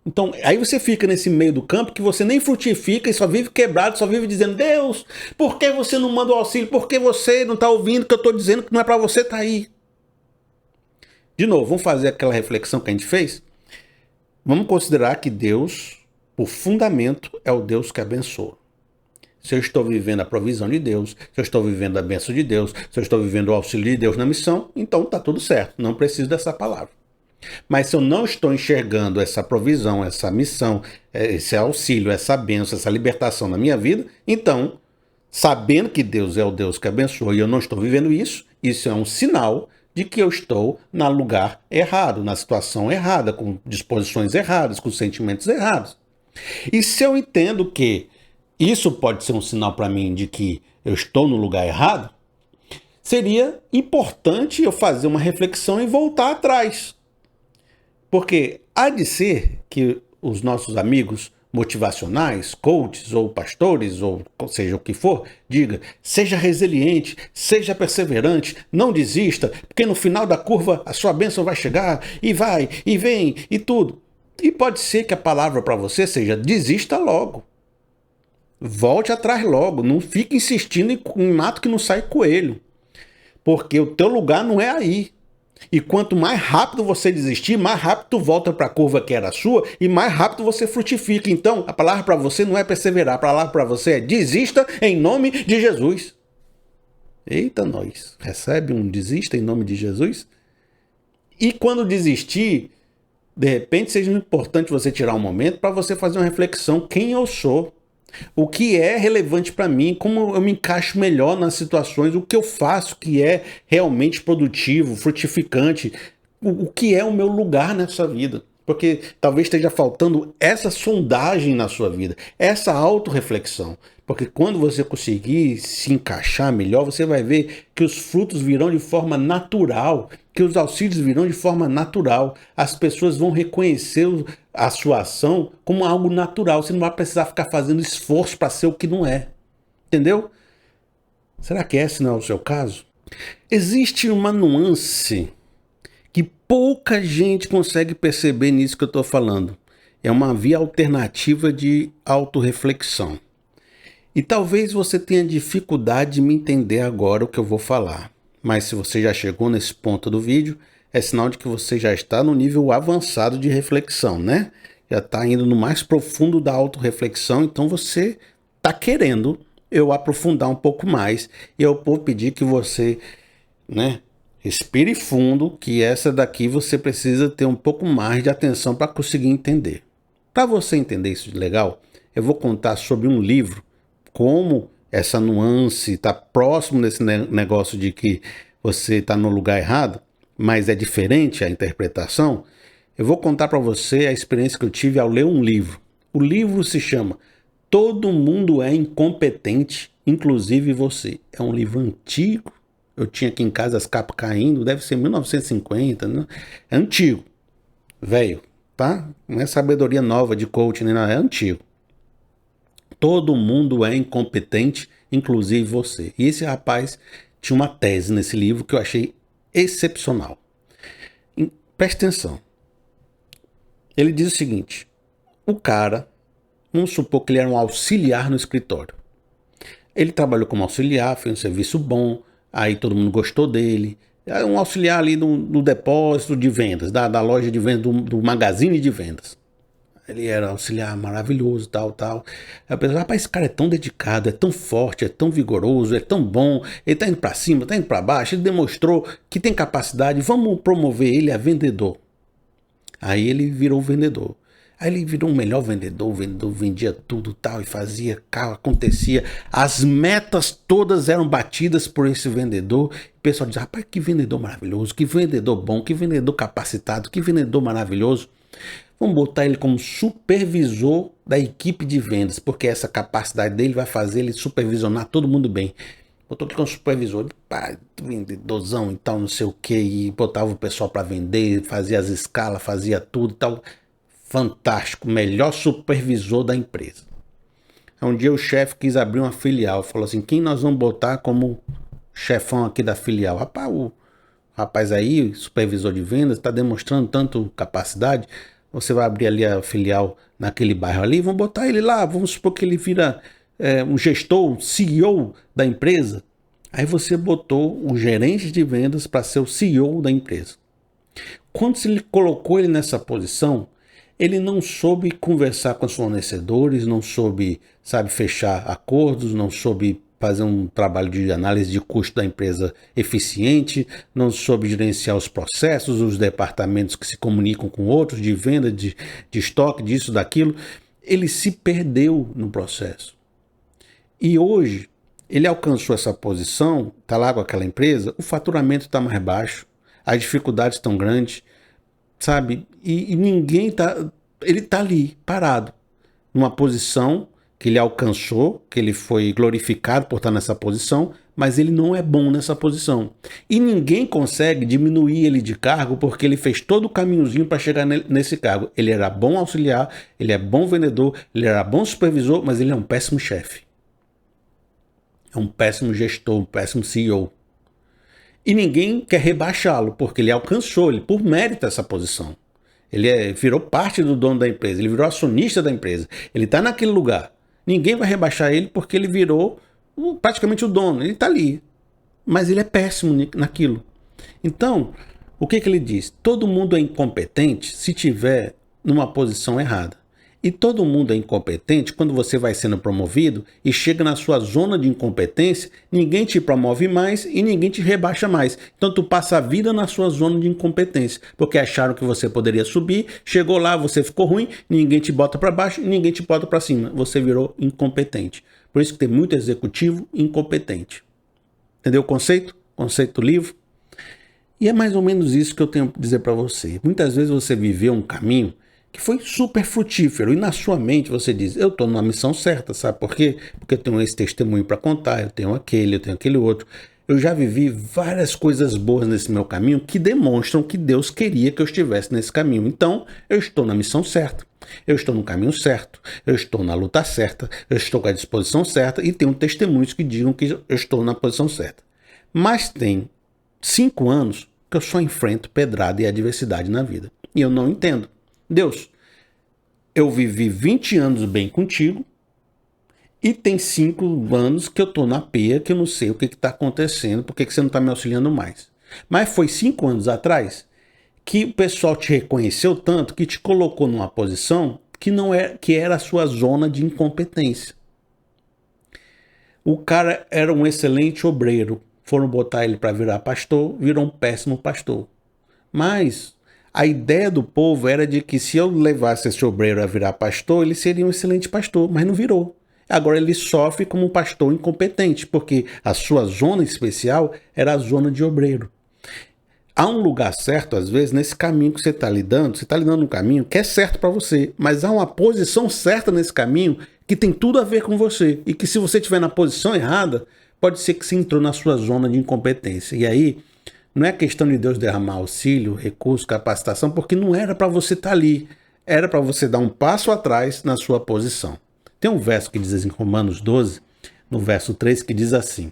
Então, aí você fica nesse meio do campo que você nem frutifica e só vive quebrado, só vive dizendo, Deus, por que você não manda o auxílio? Por que você não está ouvindo o que eu estou dizendo que não é para você estar aí? De novo, vamos fazer aquela reflexão que a gente fez? Vamos considerar que Deus, por fundamento, é o Deus que abençoa. Se eu estou vivendo a provisão de Deus, se eu estou vivendo a bênção de Deus, se eu estou vivendo o auxílio de Deus na missão, então está tudo certo, não preciso dessa palavra. Mas se eu não estou enxergando essa provisão, essa missão, esse auxílio, essa bênção, essa libertação na minha vida, então, sabendo que Deus é o Deus que abençoa e eu não estou vivendo isso, isso é um sinal de que eu estou no lugar errado, na situação errada, com disposições erradas, com sentimentos errados. E se eu entendo que isso pode ser um sinal para mim de que eu estou no lugar errado, seria importante eu fazer uma reflexão e voltar atrás. Porque há de ser que os nossos amigos motivacionais, coaches ou pastores, ou seja o que for, diga, seja resiliente, seja perseverante, não desista, porque no final da curva a sua bênção vai chegar, e vai, e vem, e tudo. E pode ser que a palavra para você seja, desista logo. Volte atrás logo, não fique insistindo em mato que não sai coelho. Porque o teu lugar não é aí. E quanto mais rápido você desistir, mais rápido tu volta para a curva que era sua e mais rápido você frutifica. Então, a palavra para você não é perseverar, a palavra para você é desista em nome de Jesus. Eita, nós. Recebe um desista em nome de Jesus? E quando desistir, de repente seja importante você tirar um momento para você fazer uma reflexão. Quem eu sou? O que é relevante para mim, como eu me encaixo melhor nas situações, o que eu faço que é realmente produtivo, frutificante, o que é o meu lugar nessa vida. Porque talvez esteja faltando essa sondagem na sua vida, essa autorreflexão. Porque quando você conseguir se encaixar melhor, você vai ver que os frutos virão de forma natural, que os auxílios virão de forma natural. As pessoas vão reconhecer a sua ação como algo natural. Você não vai precisar ficar fazendo esforço para ser o que não é. Entendeu? Será que esse não é o seu caso? Existe uma nuance que pouca gente consegue perceber nisso que eu estou falando. É uma via alternativa de autorreflexão. E talvez você tenha dificuldade de me entender agora o que eu vou falar. Mas se você já chegou nesse ponto do vídeo, é sinal de que você já está no nível avançado de reflexão, né? Já está indo no mais profundo da autorreflexão, então você está querendo eu aprofundar um pouco mais. E eu vou pedir que você, respire fundo, que essa daqui você precisa ter um pouco mais de atenção para conseguir entender. Para você entender isso de legal, eu vou contar sobre um livro, como essa nuance está próximo desse negócio de que você está no lugar errado, mas é diferente a interpretação. Eu vou contar para você a experiência que eu tive ao ler um livro. O livro se chama Todo Mundo é Incompetente, Inclusive Você. É um livro antigo. Eu tinha aqui em casa as capas caindo, deve ser 1950, né? É antigo, velho, tá? Não é sabedoria nova de coaching, nem nada, é antigo. Todo mundo é incompetente, inclusive você. E esse rapaz tinha uma tese nesse livro que eu achei excepcional. Preste atenção. Ele diz o seguinte: o cara, vamos supor que ele era um auxiliar no escritório. Ele trabalhou como auxiliar, fez um serviço bom, aí todo mundo gostou dele. É um auxiliar ali no depósito de vendas, da loja de vendas, do magazine de vendas. Ele era auxiliar maravilhoso, tal. Aí eu pensei, rapaz, esse cara é tão dedicado, é tão forte, é tão vigoroso, é tão bom, ele tá indo pra cima, tá indo pra baixo, ele demonstrou que tem capacidade, vamos promover ele a vendedor. Aí ele virou vendedor. Aí ele virou um melhor vendedor, o vendedor vendia tudo tal e fazia, acontecia. As metas todas eram batidas por esse vendedor. O pessoal diz, rapaz, que vendedor maravilhoso, que vendedor bom, que vendedor capacitado, que vendedor maravilhoso. Vamos botar ele como supervisor da equipe de vendas, porque essa capacidade dele vai fazer ele supervisionar todo mundo bem. Botou aqui como supervisor, pá, vendedorzão e tal, não sei o que, e botava o pessoal para vender, fazia as escalas, fazia tudo e tal. Fantástico, melhor supervisor da empresa. Um dia o chefe quis abrir uma filial, falou assim, quem nós vamos botar como chefão aqui da filial? Rapaz, o rapaz aí, supervisor de vendas, está demonstrando tanto capacidade, você vai abrir ali a filial naquele bairro ali, vamos botar ele lá, vamos supor que ele vira um gestor, CEO da empresa. Aí você botou o gerente de vendas para ser o CEO da empresa. Quando ele colocou ele nessa posição, ele não soube conversar com os fornecedores, não soube, fechar acordos, não soube fazer um trabalho de análise de custo da empresa eficiente, não soube gerenciar os processos, os departamentos que se comunicam com outros, de venda, de estoque, disso, daquilo. Ele se perdeu no processo. E hoje, ele alcançou essa posição, está lá com aquela empresa, o faturamento está mais baixo, as dificuldades estão grandes, e ninguém tá, ele tá ali, parado, numa posição que ele alcançou, que ele foi glorificado por estar nessa posição, mas ele não é bom nessa posição. E ninguém consegue diminuir ele de cargo porque ele fez todo o caminhozinho para chegar nesse cargo. Ele era bom auxiliar, ele é bom vendedor, ele era bom supervisor, mas ele é um péssimo chefe. É um péssimo gestor, um péssimo CEO. E ninguém quer rebaixá-lo, porque ele alcançou, ele por mérito essa posição. Ele virou parte do dono da empresa, ele virou acionista da empresa. Ele está naquele lugar. Ninguém vai rebaixar ele porque ele virou praticamente o dono. Ele está ali. Mas ele é péssimo naquilo. Então, o que ele diz? Todo mundo é incompetente se tiver numa posição errada. E todo mundo é incompetente quando você vai sendo promovido e chega na sua zona de incompetência, ninguém te promove mais e ninguém te rebaixa mais. Então tu passa a vida na sua zona de incompetência, porque acharam que você poderia subir, chegou lá, você ficou ruim, ninguém te bota para baixo, ninguém te bota para cima. Você virou incompetente. Por isso que tem muito executivo incompetente. Entendeu o conceito? Conceito do livro? E é mais ou menos isso que eu tenho para dizer para você. Muitas vezes você viveu um caminho que foi super frutífero, e na sua mente você diz, eu estou numa missão certa, sabe por quê? Porque eu tenho esse testemunho para contar, eu tenho aquele outro. Eu já vivi várias coisas boas nesse meu caminho que demonstram que Deus queria que eu estivesse nesse caminho. Então, eu estou na missão certa, eu estou no caminho certo, eu estou na luta certa, eu estou com a disposição certa e tenho testemunhos que digam que eu estou na posição certa. Mas tem 5 anos que eu só enfrento pedrada e adversidade na vida. E eu não entendo. Deus, eu vivi 20 anos bem contigo e tem 5 anos que eu tô na peia, que eu não sei o que está acontecendo, por que você não está me auxiliando mais. Mas foi 5 anos atrás que o pessoal te reconheceu tanto que te colocou numa posição que era a sua zona de incompetência. O cara era um excelente obreiro, foram botar ele para virar pastor, virou um péssimo pastor. Mas A ideia do povo era de que se eu levasse esse obreiro a virar pastor, ele seria um excelente pastor, mas não virou. Agora ele sofre como um pastor incompetente, porque a sua zona especial era a zona de obreiro. Há um lugar certo, às vezes, nesse caminho que você está lidando um caminho que é certo para você, mas há uma posição certa nesse caminho que tem tudo a ver com você, e que se você estiver na posição errada, pode ser que você entrou na sua zona de incompetência. E aí, não é questão de Deus derramar auxílio, recurso, capacitação, porque não era para você estar ali, era para você dar um passo atrás na sua posição. Tem um verso que diz em Romanos 12, no verso 3, que diz assim: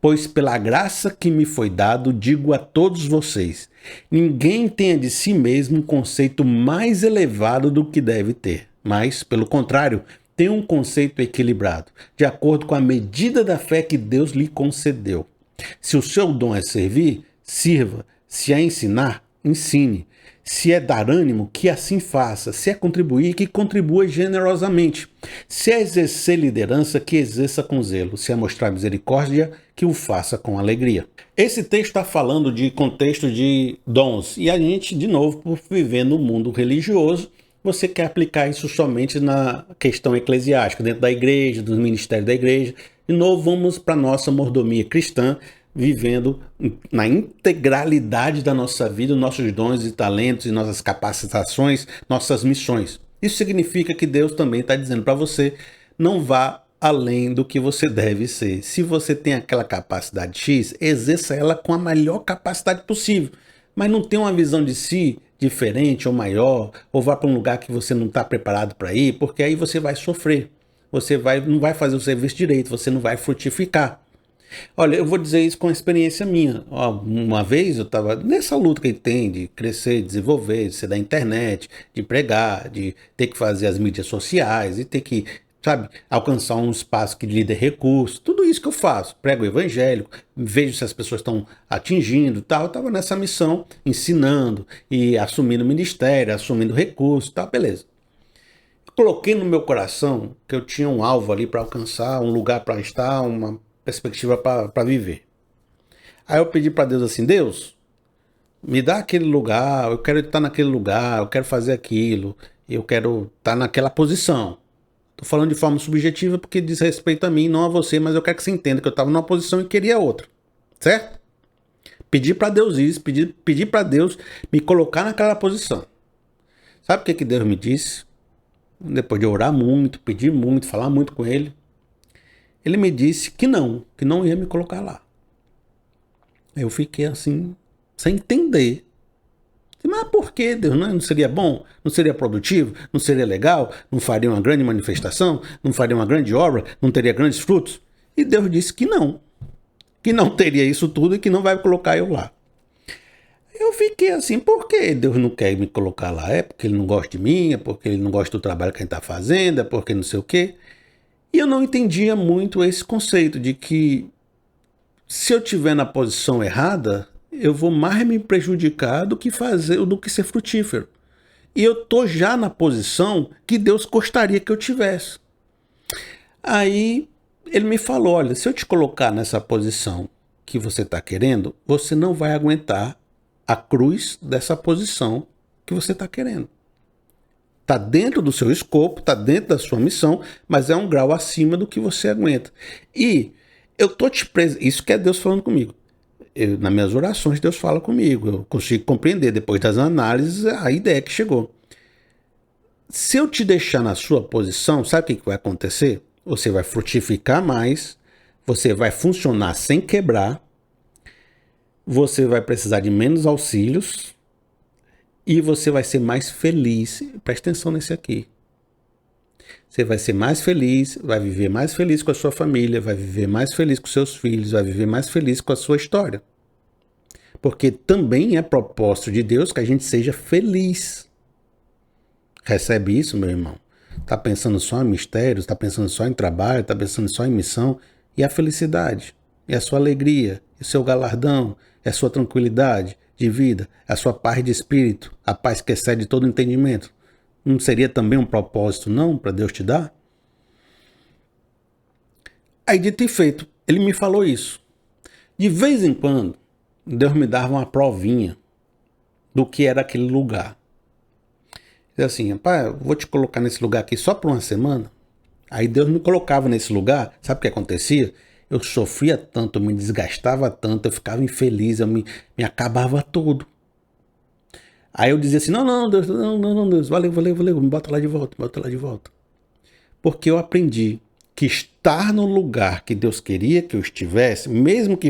pois pela graça que me foi dado, digo a todos vocês, ninguém tenha de si mesmo um conceito mais elevado do que deve ter, mas, pelo contrário, tenha um conceito equilibrado, de acordo com a medida da fé que Deus lhe concedeu. Se o seu dom é servir, sirva. Se é ensinar, ensine. Se é dar ânimo, que assim faça. Se é contribuir, que contribua generosamente. Se é exercer liderança, que exerça com zelo. Se é mostrar misericórdia, que o faça com alegria. Esse texto está falando de contexto de dons. E a gente, de novo, por viver no mundo religioso, você quer aplicar isso somente na questão eclesiástica, dentro da igreja, dos ministérios da igreja. De novo, vamos para a nossa mordomia cristã, vivendo na integralidade da nossa vida, nossos dons e talentos e nossas capacitações, nossas missões. Isso significa que Deus também está dizendo para você, não vá além do que você deve ser. Se você tem aquela capacidade X, exerça ela com a melhor capacidade possível, mas não tenha uma visão de si diferente ou maior, ou vá para um lugar que você não está preparado para ir, porque aí você vai sofrer. Você não vai fazer o serviço direito, você não vai frutificar. Olha, eu vou dizer isso com a experiência minha. Uma vez eu estava nessa luta que a gente tem de crescer, desenvolver, de ser da internet, de pregar, de ter que fazer as mídias sociais e ter que, sabe, alcançar um espaço que lhe dê recurso. Tudo isso que eu faço. Prego o evangelho, vejo se as pessoas estão atingindo, tal. Eu estava nessa missão, ensinando e assumindo ministério, assumindo recurso, tal, beleza. Coloquei no meu coração que eu tinha um alvo ali para alcançar, um lugar para estar, uma perspectiva para viver. Aí eu pedi para Deus assim, Deus, me dá aquele lugar, eu quero estar naquele lugar, eu quero fazer aquilo, eu quero estar naquela posição. Estou falando de forma subjetiva porque diz respeito a mim, não a você, mas eu quero que você entenda que eu estava numa posição e queria outra, certo? Pedi para Deus isso, pedi para Deus me colocar naquela posição. Sabe o que Deus me disse? Depois de orar muito, pedir muito, falar muito com Ele, Ele me disse que não ia me colocar lá. Eu fiquei assim, sem entender. Mas por que, Deus? Não seria bom? Não seria produtivo? Não seria legal? Não faria uma grande manifestação? Não faria uma grande obra? Não teria grandes frutos? E Deus disse que não teria isso tudo e que não vai colocar eu lá. Eu fiquei assim, por que Deus não quer me colocar lá? É porque Ele não gosta de mim? É porque Ele não gosta do trabalho que a gente está fazendo? É porque não sei o quê? E eu não entendia muito esse conceito de que se eu estiver na posição errada, eu vou mais me prejudicar do que ser frutífero. E eu tô já na posição que Deus gostaria que eu tivesse. Aí ele me falou, olha, se eu te colocar nessa posição que você está querendo, você não vai aguentar a cruz dessa posição que você está querendo. Está dentro do seu escopo, está dentro da sua missão, mas é um grau acima do que você aguenta. E isso que é Deus falando comigo. Nas minhas orações, Deus fala comigo. Eu consigo compreender, depois das análises, a ideia que chegou. Se eu te deixar na sua posição, sabe o que vai acontecer? Você vai frutificar mais, você vai funcionar sem quebrar, você vai precisar de menos auxílios e você vai ser mais feliz. Presta atenção nesse aqui. Você vai ser mais feliz, vai viver mais feliz com a sua família, vai viver mais feliz com seus filhos, vai viver mais feliz com a sua história. Porque também é propósito de Deus que a gente seja feliz. Recebe isso, meu irmão? Está pensando só em mistérios, está pensando só em trabalho, está pensando só em missão. E a felicidade, e a sua alegria, e o seu galardão, e a sua tranquilidade de vida, a sua paz de espírito, a paz que excede todo entendimento. Não seria também um propósito, não, para Deus te dar? Aí, dito e feito, ele me falou isso. De vez em quando, Deus me dava uma provinha do que era aquele lugar. Diz assim, rapaz, eu vou te colocar nesse lugar aqui só por uma semana. Aí Deus me colocava nesse lugar, sabe o que acontecia? Eu sofria tanto, eu me desgastava tanto, eu ficava infeliz, eu me acabava todo. Aí eu dizia assim, não, Deus, não, Deus, valeu, me bota lá de volta, me bota lá de volta. Porque eu aprendi que estar no lugar que Deus queria que eu estivesse, mesmo que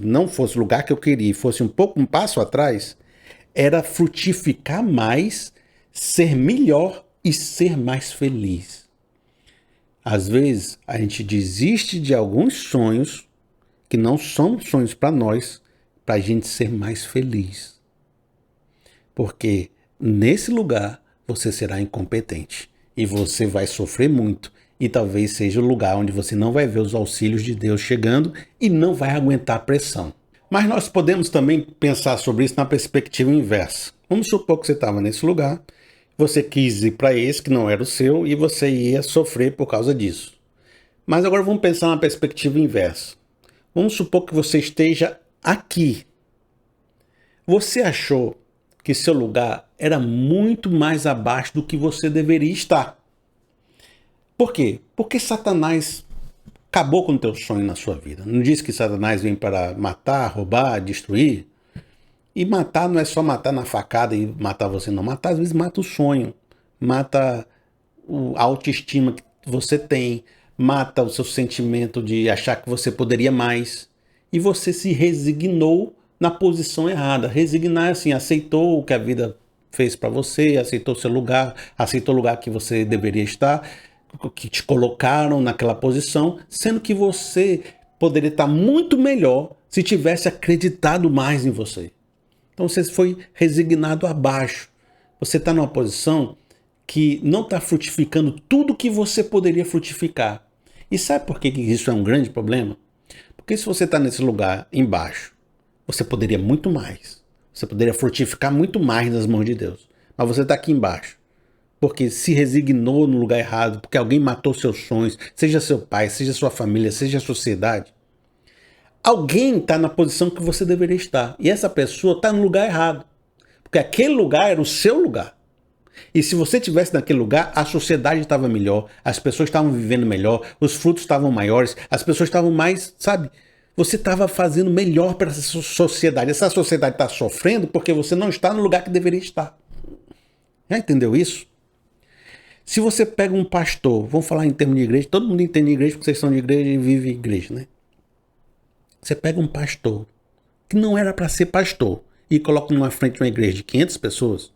não fosse o lugar que eu queria, fosse um passo atrás, era frutificar mais, ser melhor e ser mais feliz. Às vezes, a gente desiste de alguns sonhos que não são sonhos para nós, para a gente ser mais feliz. Porque nesse lugar você será incompetente e você vai sofrer muito. E talvez seja o lugar onde você não vai ver os auxílios de Deus chegando e não vai aguentar a pressão. Mas nós podemos também pensar sobre isso na perspectiva inversa. Vamos supor que você estava nesse lugar, você quis ir para esse que não era o seu e você ia sofrer por causa disso. Mas agora vamos pensar na perspectiva inversa. Vamos supor que você esteja aqui. Você achou que seu lugar era muito mais abaixo do que você deveria estar. Por quê? Porque Satanás acabou com o teu sonho na sua vida. Não diz que Satanás vem para matar, roubar, destruir? E matar não é só matar na facada e matar você, não. Matar às vezes mata o sonho, mata a autoestima que você tem, mata o seu sentimento de achar que você poderia mais. E você se resignou na posição errada. Resignar assim, aceitou o que a vida fez para você, aceitou seu lugar, aceitou o lugar que você deveria estar, que te colocaram naquela posição, sendo que você poderia estar muito melhor se tivesse acreditado mais em você. Então você foi resignado abaixo. Você está numa posição que não está frutificando tudo que você poderia frutificar. E sabe por que isso é um grande problema? Porque se você está nesse lugar embaixo, você poderia muito mais. Você poderia frutificar muito mais nas mãos de Deus. Mas você está aqui embaixo. Porque se resignou no lugar errado, porque alguém matou seus sonhos, seja seu pai, seja sua família, seja a sociedade. Alguém está na posição que você deveria estar. E essa pessoa está no lugar errado. Porque aquele lugar era o seu lugar. E se você estivesse naquele lugar, a sociedade estava melhor, as pessoas estavam vivendo melhor, os frutos estavam maiores, as pessoas estavam mais, sabe? Você estava fazendo melhor para essa sociedade. Essa sociedade está sofrendo porque você não está no lugar que deveria estar. Já entendeu isso? Se você pega um pastor, vamos falar em termos de igreja, todo mundo entende igreja porque vocês são de igreja e vivem igreja, né? Você pega um pastor que não era para ser pastor e coloca numa frente de uma igreja de 500 pessoas,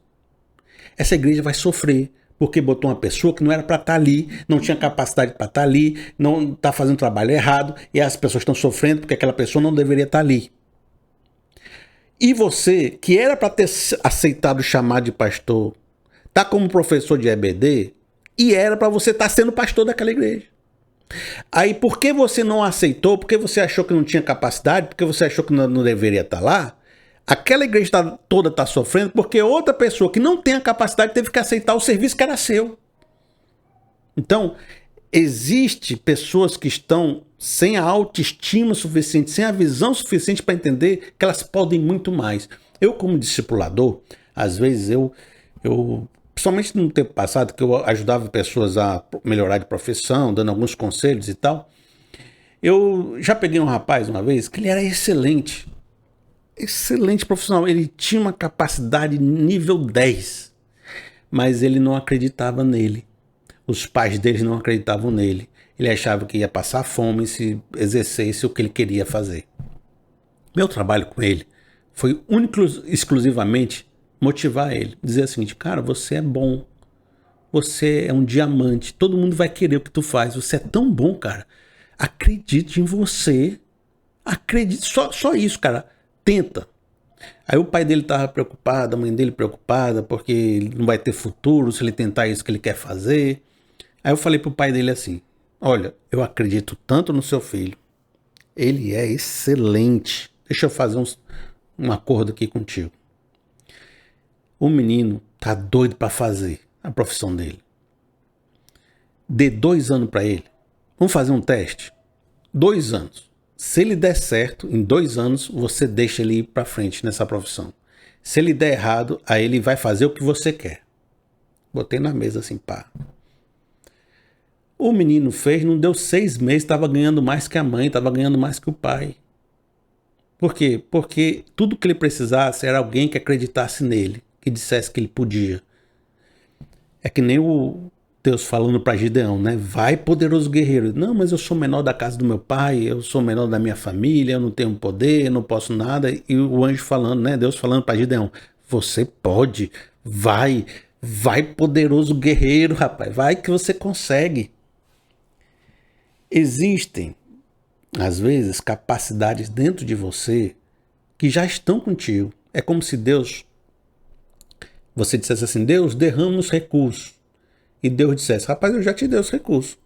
essa igreja vai sofrer porque botou uma pessoa que não era para estar ali, não tinha capacidade para estar ali, não está fazendo trabalho errado e as pessoas estão sofrendo porque aquela pessoa não deveria estar ali. E você, que era para ter aceitado o chamado de pastor, está como professor de EBD e era para você estar sendo pastor daquela igreja. Aí, por que você não aceitou? Porque você achou que não tinha capacidade? Porque você achou que não deveria estar lá? Aquela igreja toda está sofrendo porque outra pessoa que não tem a capacidade teve que aceitar o serviço que era seu. Então, existe pessoas que estão sem a autoestima suficiente, sem a visão suficiente para entender que elas podem muito mais. Eu, como discipulador, às vezes eu principalmente no tempo passado, que eu ajudava pessoas a melhorar de profissão, dando alguns conselhos e tal, eu já peguei um rapaz uma vez que ele era excelente profissional, ele tinha uma capacidade nível 10, mas ele não acreditava nele. Os pais dele não acreditavam nele. Ele achava que ia passar fome se exercesse o que ele queria fazer. Meu trabalho com ele foi exclusivamente motivar ele, dizer assim, cara, você é bom, você é um diamante, todo mundo vai querer o que tu faz, você é tão bom, cara, acredite em você, acredite, só isso, cara, tenta. Aí o pai dele tava preocupado, a mãe dele preocupada, porque ele não vai ter futuro se ele tentar isso que ele quer fazer. Aí eu falei pro pai dele assim, olha, eu acredito tanto no seu filho, ele é excelente, deixa eu fazer um acordo aqui contigo. O menino tá doido para fazer a profissão dele. Dê 2 anos para ele. Vamos fazer um teste? 2 anos. Se ele der certo, em 2 anos, você deixa ele ir para frente nessa profissão. Se ele der errado, aí ele vai fazer o que você quer. Botei na mesa assim, pá. O menino fez, não deu 6 meses, estava ganhando mais que a mãe, estava ganhando mais que o pai. Por quê? Porque tudo que ele precisasse era alguém que acreditasse nele, que dissesse que ele podia. É que nem o Deus falando para Gideão, né? Vai, poderoso guerreiro. Não, mas eu sou menor da casa do meu pai, eu sou menor da minha família, eu não tenho poder, eu não posso nada. E o anjo falando, né? Deus falando para Gideão, você pode, vai, vai, poderoso guerreiro, rapaz, vai que você consegue. Existem, às vezes, capacidades dentro de você que já estão contigo. É como se Deus, você dissesse assim, Deus, derrama os recursos. E Deus dissesse, rapaz, eu já te dei os recursos.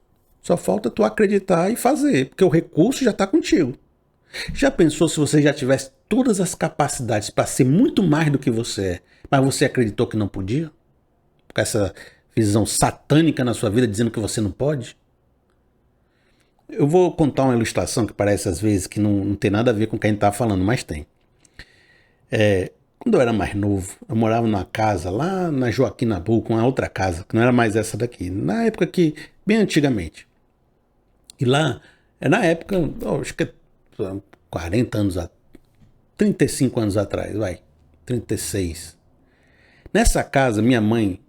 Só falta tu acreditar e fazer, porque o recurso já está contigo. Já pensou se você já tivesse todas as capacidades para ser muito mais do que você é, mas você acreditou que não podia? Com essa visão satânica na sua vida dizendo que você não pode? Eu vou contar uma ilustração que parece às vezes que não tem nada a ver com o que a gente está falando, mas tem. Quando eu era mais novo, eu morava numa casa lá na Joaquim Nabuco, uma outra casa, que não era mais essa daqui. Na época que, bem antigamente. E lá, na época, acho que é 40 anos, 35 anos atrás, vai, 36. Nessa casa, minha mãe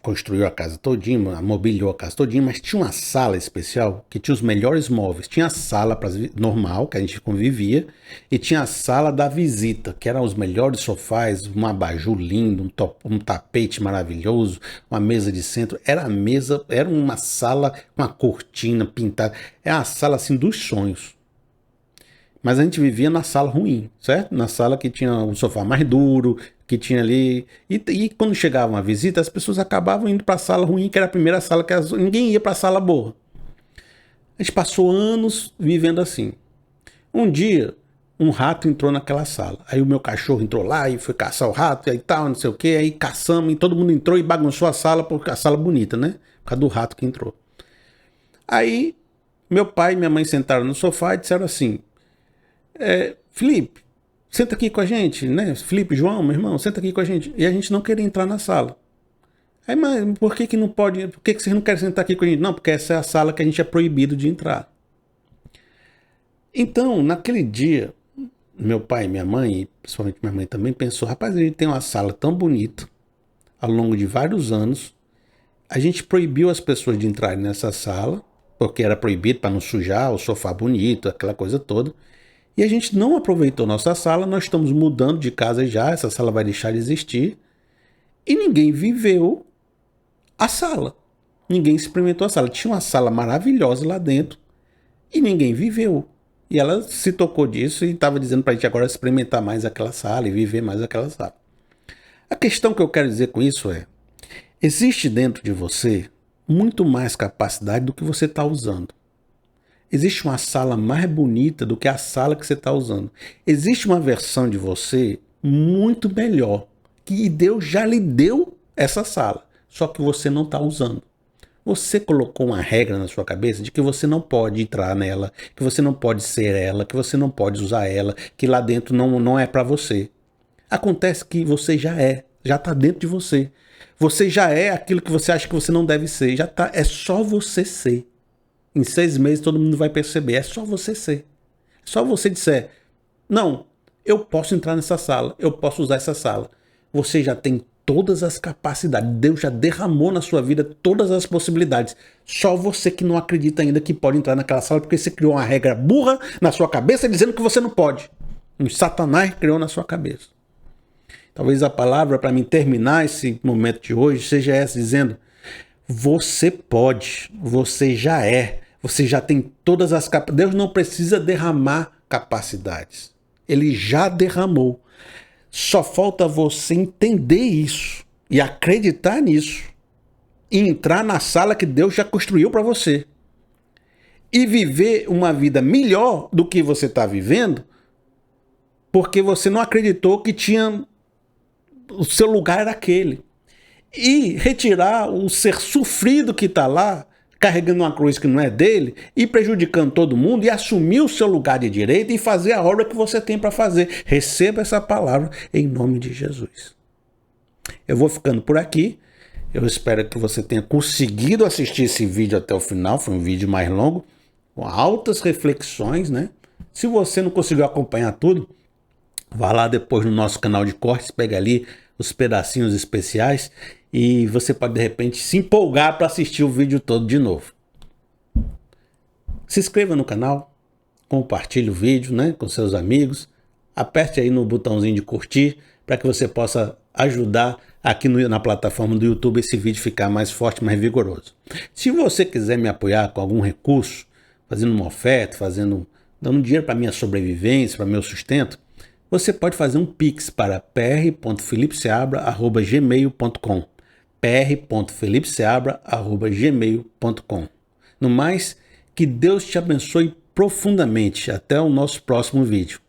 construiu a casa todinha, mobiliou a casa todinha, mas tinha uma sala especial que tinha os melhores móveis. Tinha a sala normal, que a gente convivia, e tinha a sala da visita, que eram os melhores sofás, um abajur lindo, um tapete maravilhoso, uma mesa de centro. Era uma sala com uma cortina pintada. É uma sala assim dos sonhos. Mas a gente vivia na sala ruim, certo? Na sala que tinha um sofá mais duro, que tinha ali... E quando chegava uma visita, as pessoas acabavam indo para a sala ruim, que era a primeira sala, ninguém ia para a sala boa. A gente passou anos vivendo assim. Um dia, um rato entrou naquela sala. Aí o meu cachorro entrou lá e foi caçar o rato, e aí tal, não sei o quê. Aí caçamos, e todo mundo entrou e bagunçou a sala, porque a sala bonita, né? Por causa do rato que entrou. Aí, meu pai e minha mãe sentaram no sofá e disseram assim... Felipe, senta aqui com a gente, né? Felipe, João, meu irmão, senta aqui com a gente. E a gente não queria entrar na sala. Aí, mas por que não pode? Por que vocês não querem sentar aqui com a gente? Não, porque essa é a sala que a gente é proibido de entrar. Então, naquele dia, meu pai e minha mãe, e principalmente minha mãe também, pensou, rapaz, a gente tem uma sala tão bonita, ao longo de vários anos, a gente proibiu as pessoas de entrarem nessa sala, porque era proibido para não sujar, o sofá bonito, aquela coisa toda. E a gente não aproveitou nossa sala, nós estamos mudando de casa já, essa sala vai deixar de existir. E ninguém viveu a sala. Ninguém experimentou a sala. Tinha uma sala maravilhosa lá dentro e ninguém viveu. E ela se tocou disso e estava dizendo para a gente agora experimentar mais aquela sala e viver mais aquela sala. A questão que eu quero dizer com isso é, existe dentro de você muito mais capacidade do que você está usando. Existe uma sala mais bonita do que a sala que você está usando. Existe uma versão de você muito melhor, que Deus já lhe deu essa sala, só que você não está usando. Você colocou uma regra na sua cabeça de que você não pode entrar nela, que você não pode ser ela, que você não pode usar ela, que lá dentro não é para você. Acontece que você já está dentro de você. Você já é aquilo que você acha que você não deve ser, já tá, é só você ser. Em 6 meses todo mundo vai perceber. É só você ser. É só você disser, não, eu posso entrar nessa sala, eu posso usar essa sala. Você já tem todas as capacidades. Deus já derramou na sua vida todas as possibilidades. Só você que não acredita ainda que pode entrar naquela sala porque você criou uma regra burra na sua cabeça dizendo que você não pode. Um Satanás criou na sua cabeça. Talvez a palavra para mim terminar esse momento de hoje seja essa, dizendo, você pode, você já é. Você já tem todas as capacidades. Deus não precisa derramar capacidades. Ele já derramou. Só falta você entender isso e acreditar nisso. E entrar na sala que Deus já construiu para você. E viver uma vida melhor do que você está vivendo, porque você não acreditou que tinha... o seu lugar era aquele. E retirar o ser sofrido que está lá, carregando uma cruz que não é dele e prejudicando todo mundo, e assumir o seu lugar de direito e fazer a obra que você tem para fazer. Receba essa palavra em nome de Jesus. Eu vou ficando por aqui. Eu espero que você tenha conseguido assistir esse vídeo até o final. Foi um vídeo mais longo, com altas reflexões, né? Se você não conseguiu acompanhar tudo, vá lá depois no nosso canal de cortes, pega ali os pedacinhos especiais e você pode de repente se empolgar para assistir o vídeo todo de novo. Se inscreva no canal, compartilhe o vídeo, né, com seus amigos, aperte aí no botãozinho de curtir para que você possa ajudar aqui na plataforma do YouTube esse vídeo ficar mais forte, mais vigoroso. Se você quiser me apoiar com algum recurso, fazendo uma oferta, dando dinheiro para minha sobrevivência, para meu sustento, você pode fazer um Pix para pr.felipeseabra@gmail.com, pr.felipeseabra@gmail.com. No mais, que Deus te abençoe profundamente. Até o nosso próximo vídeo.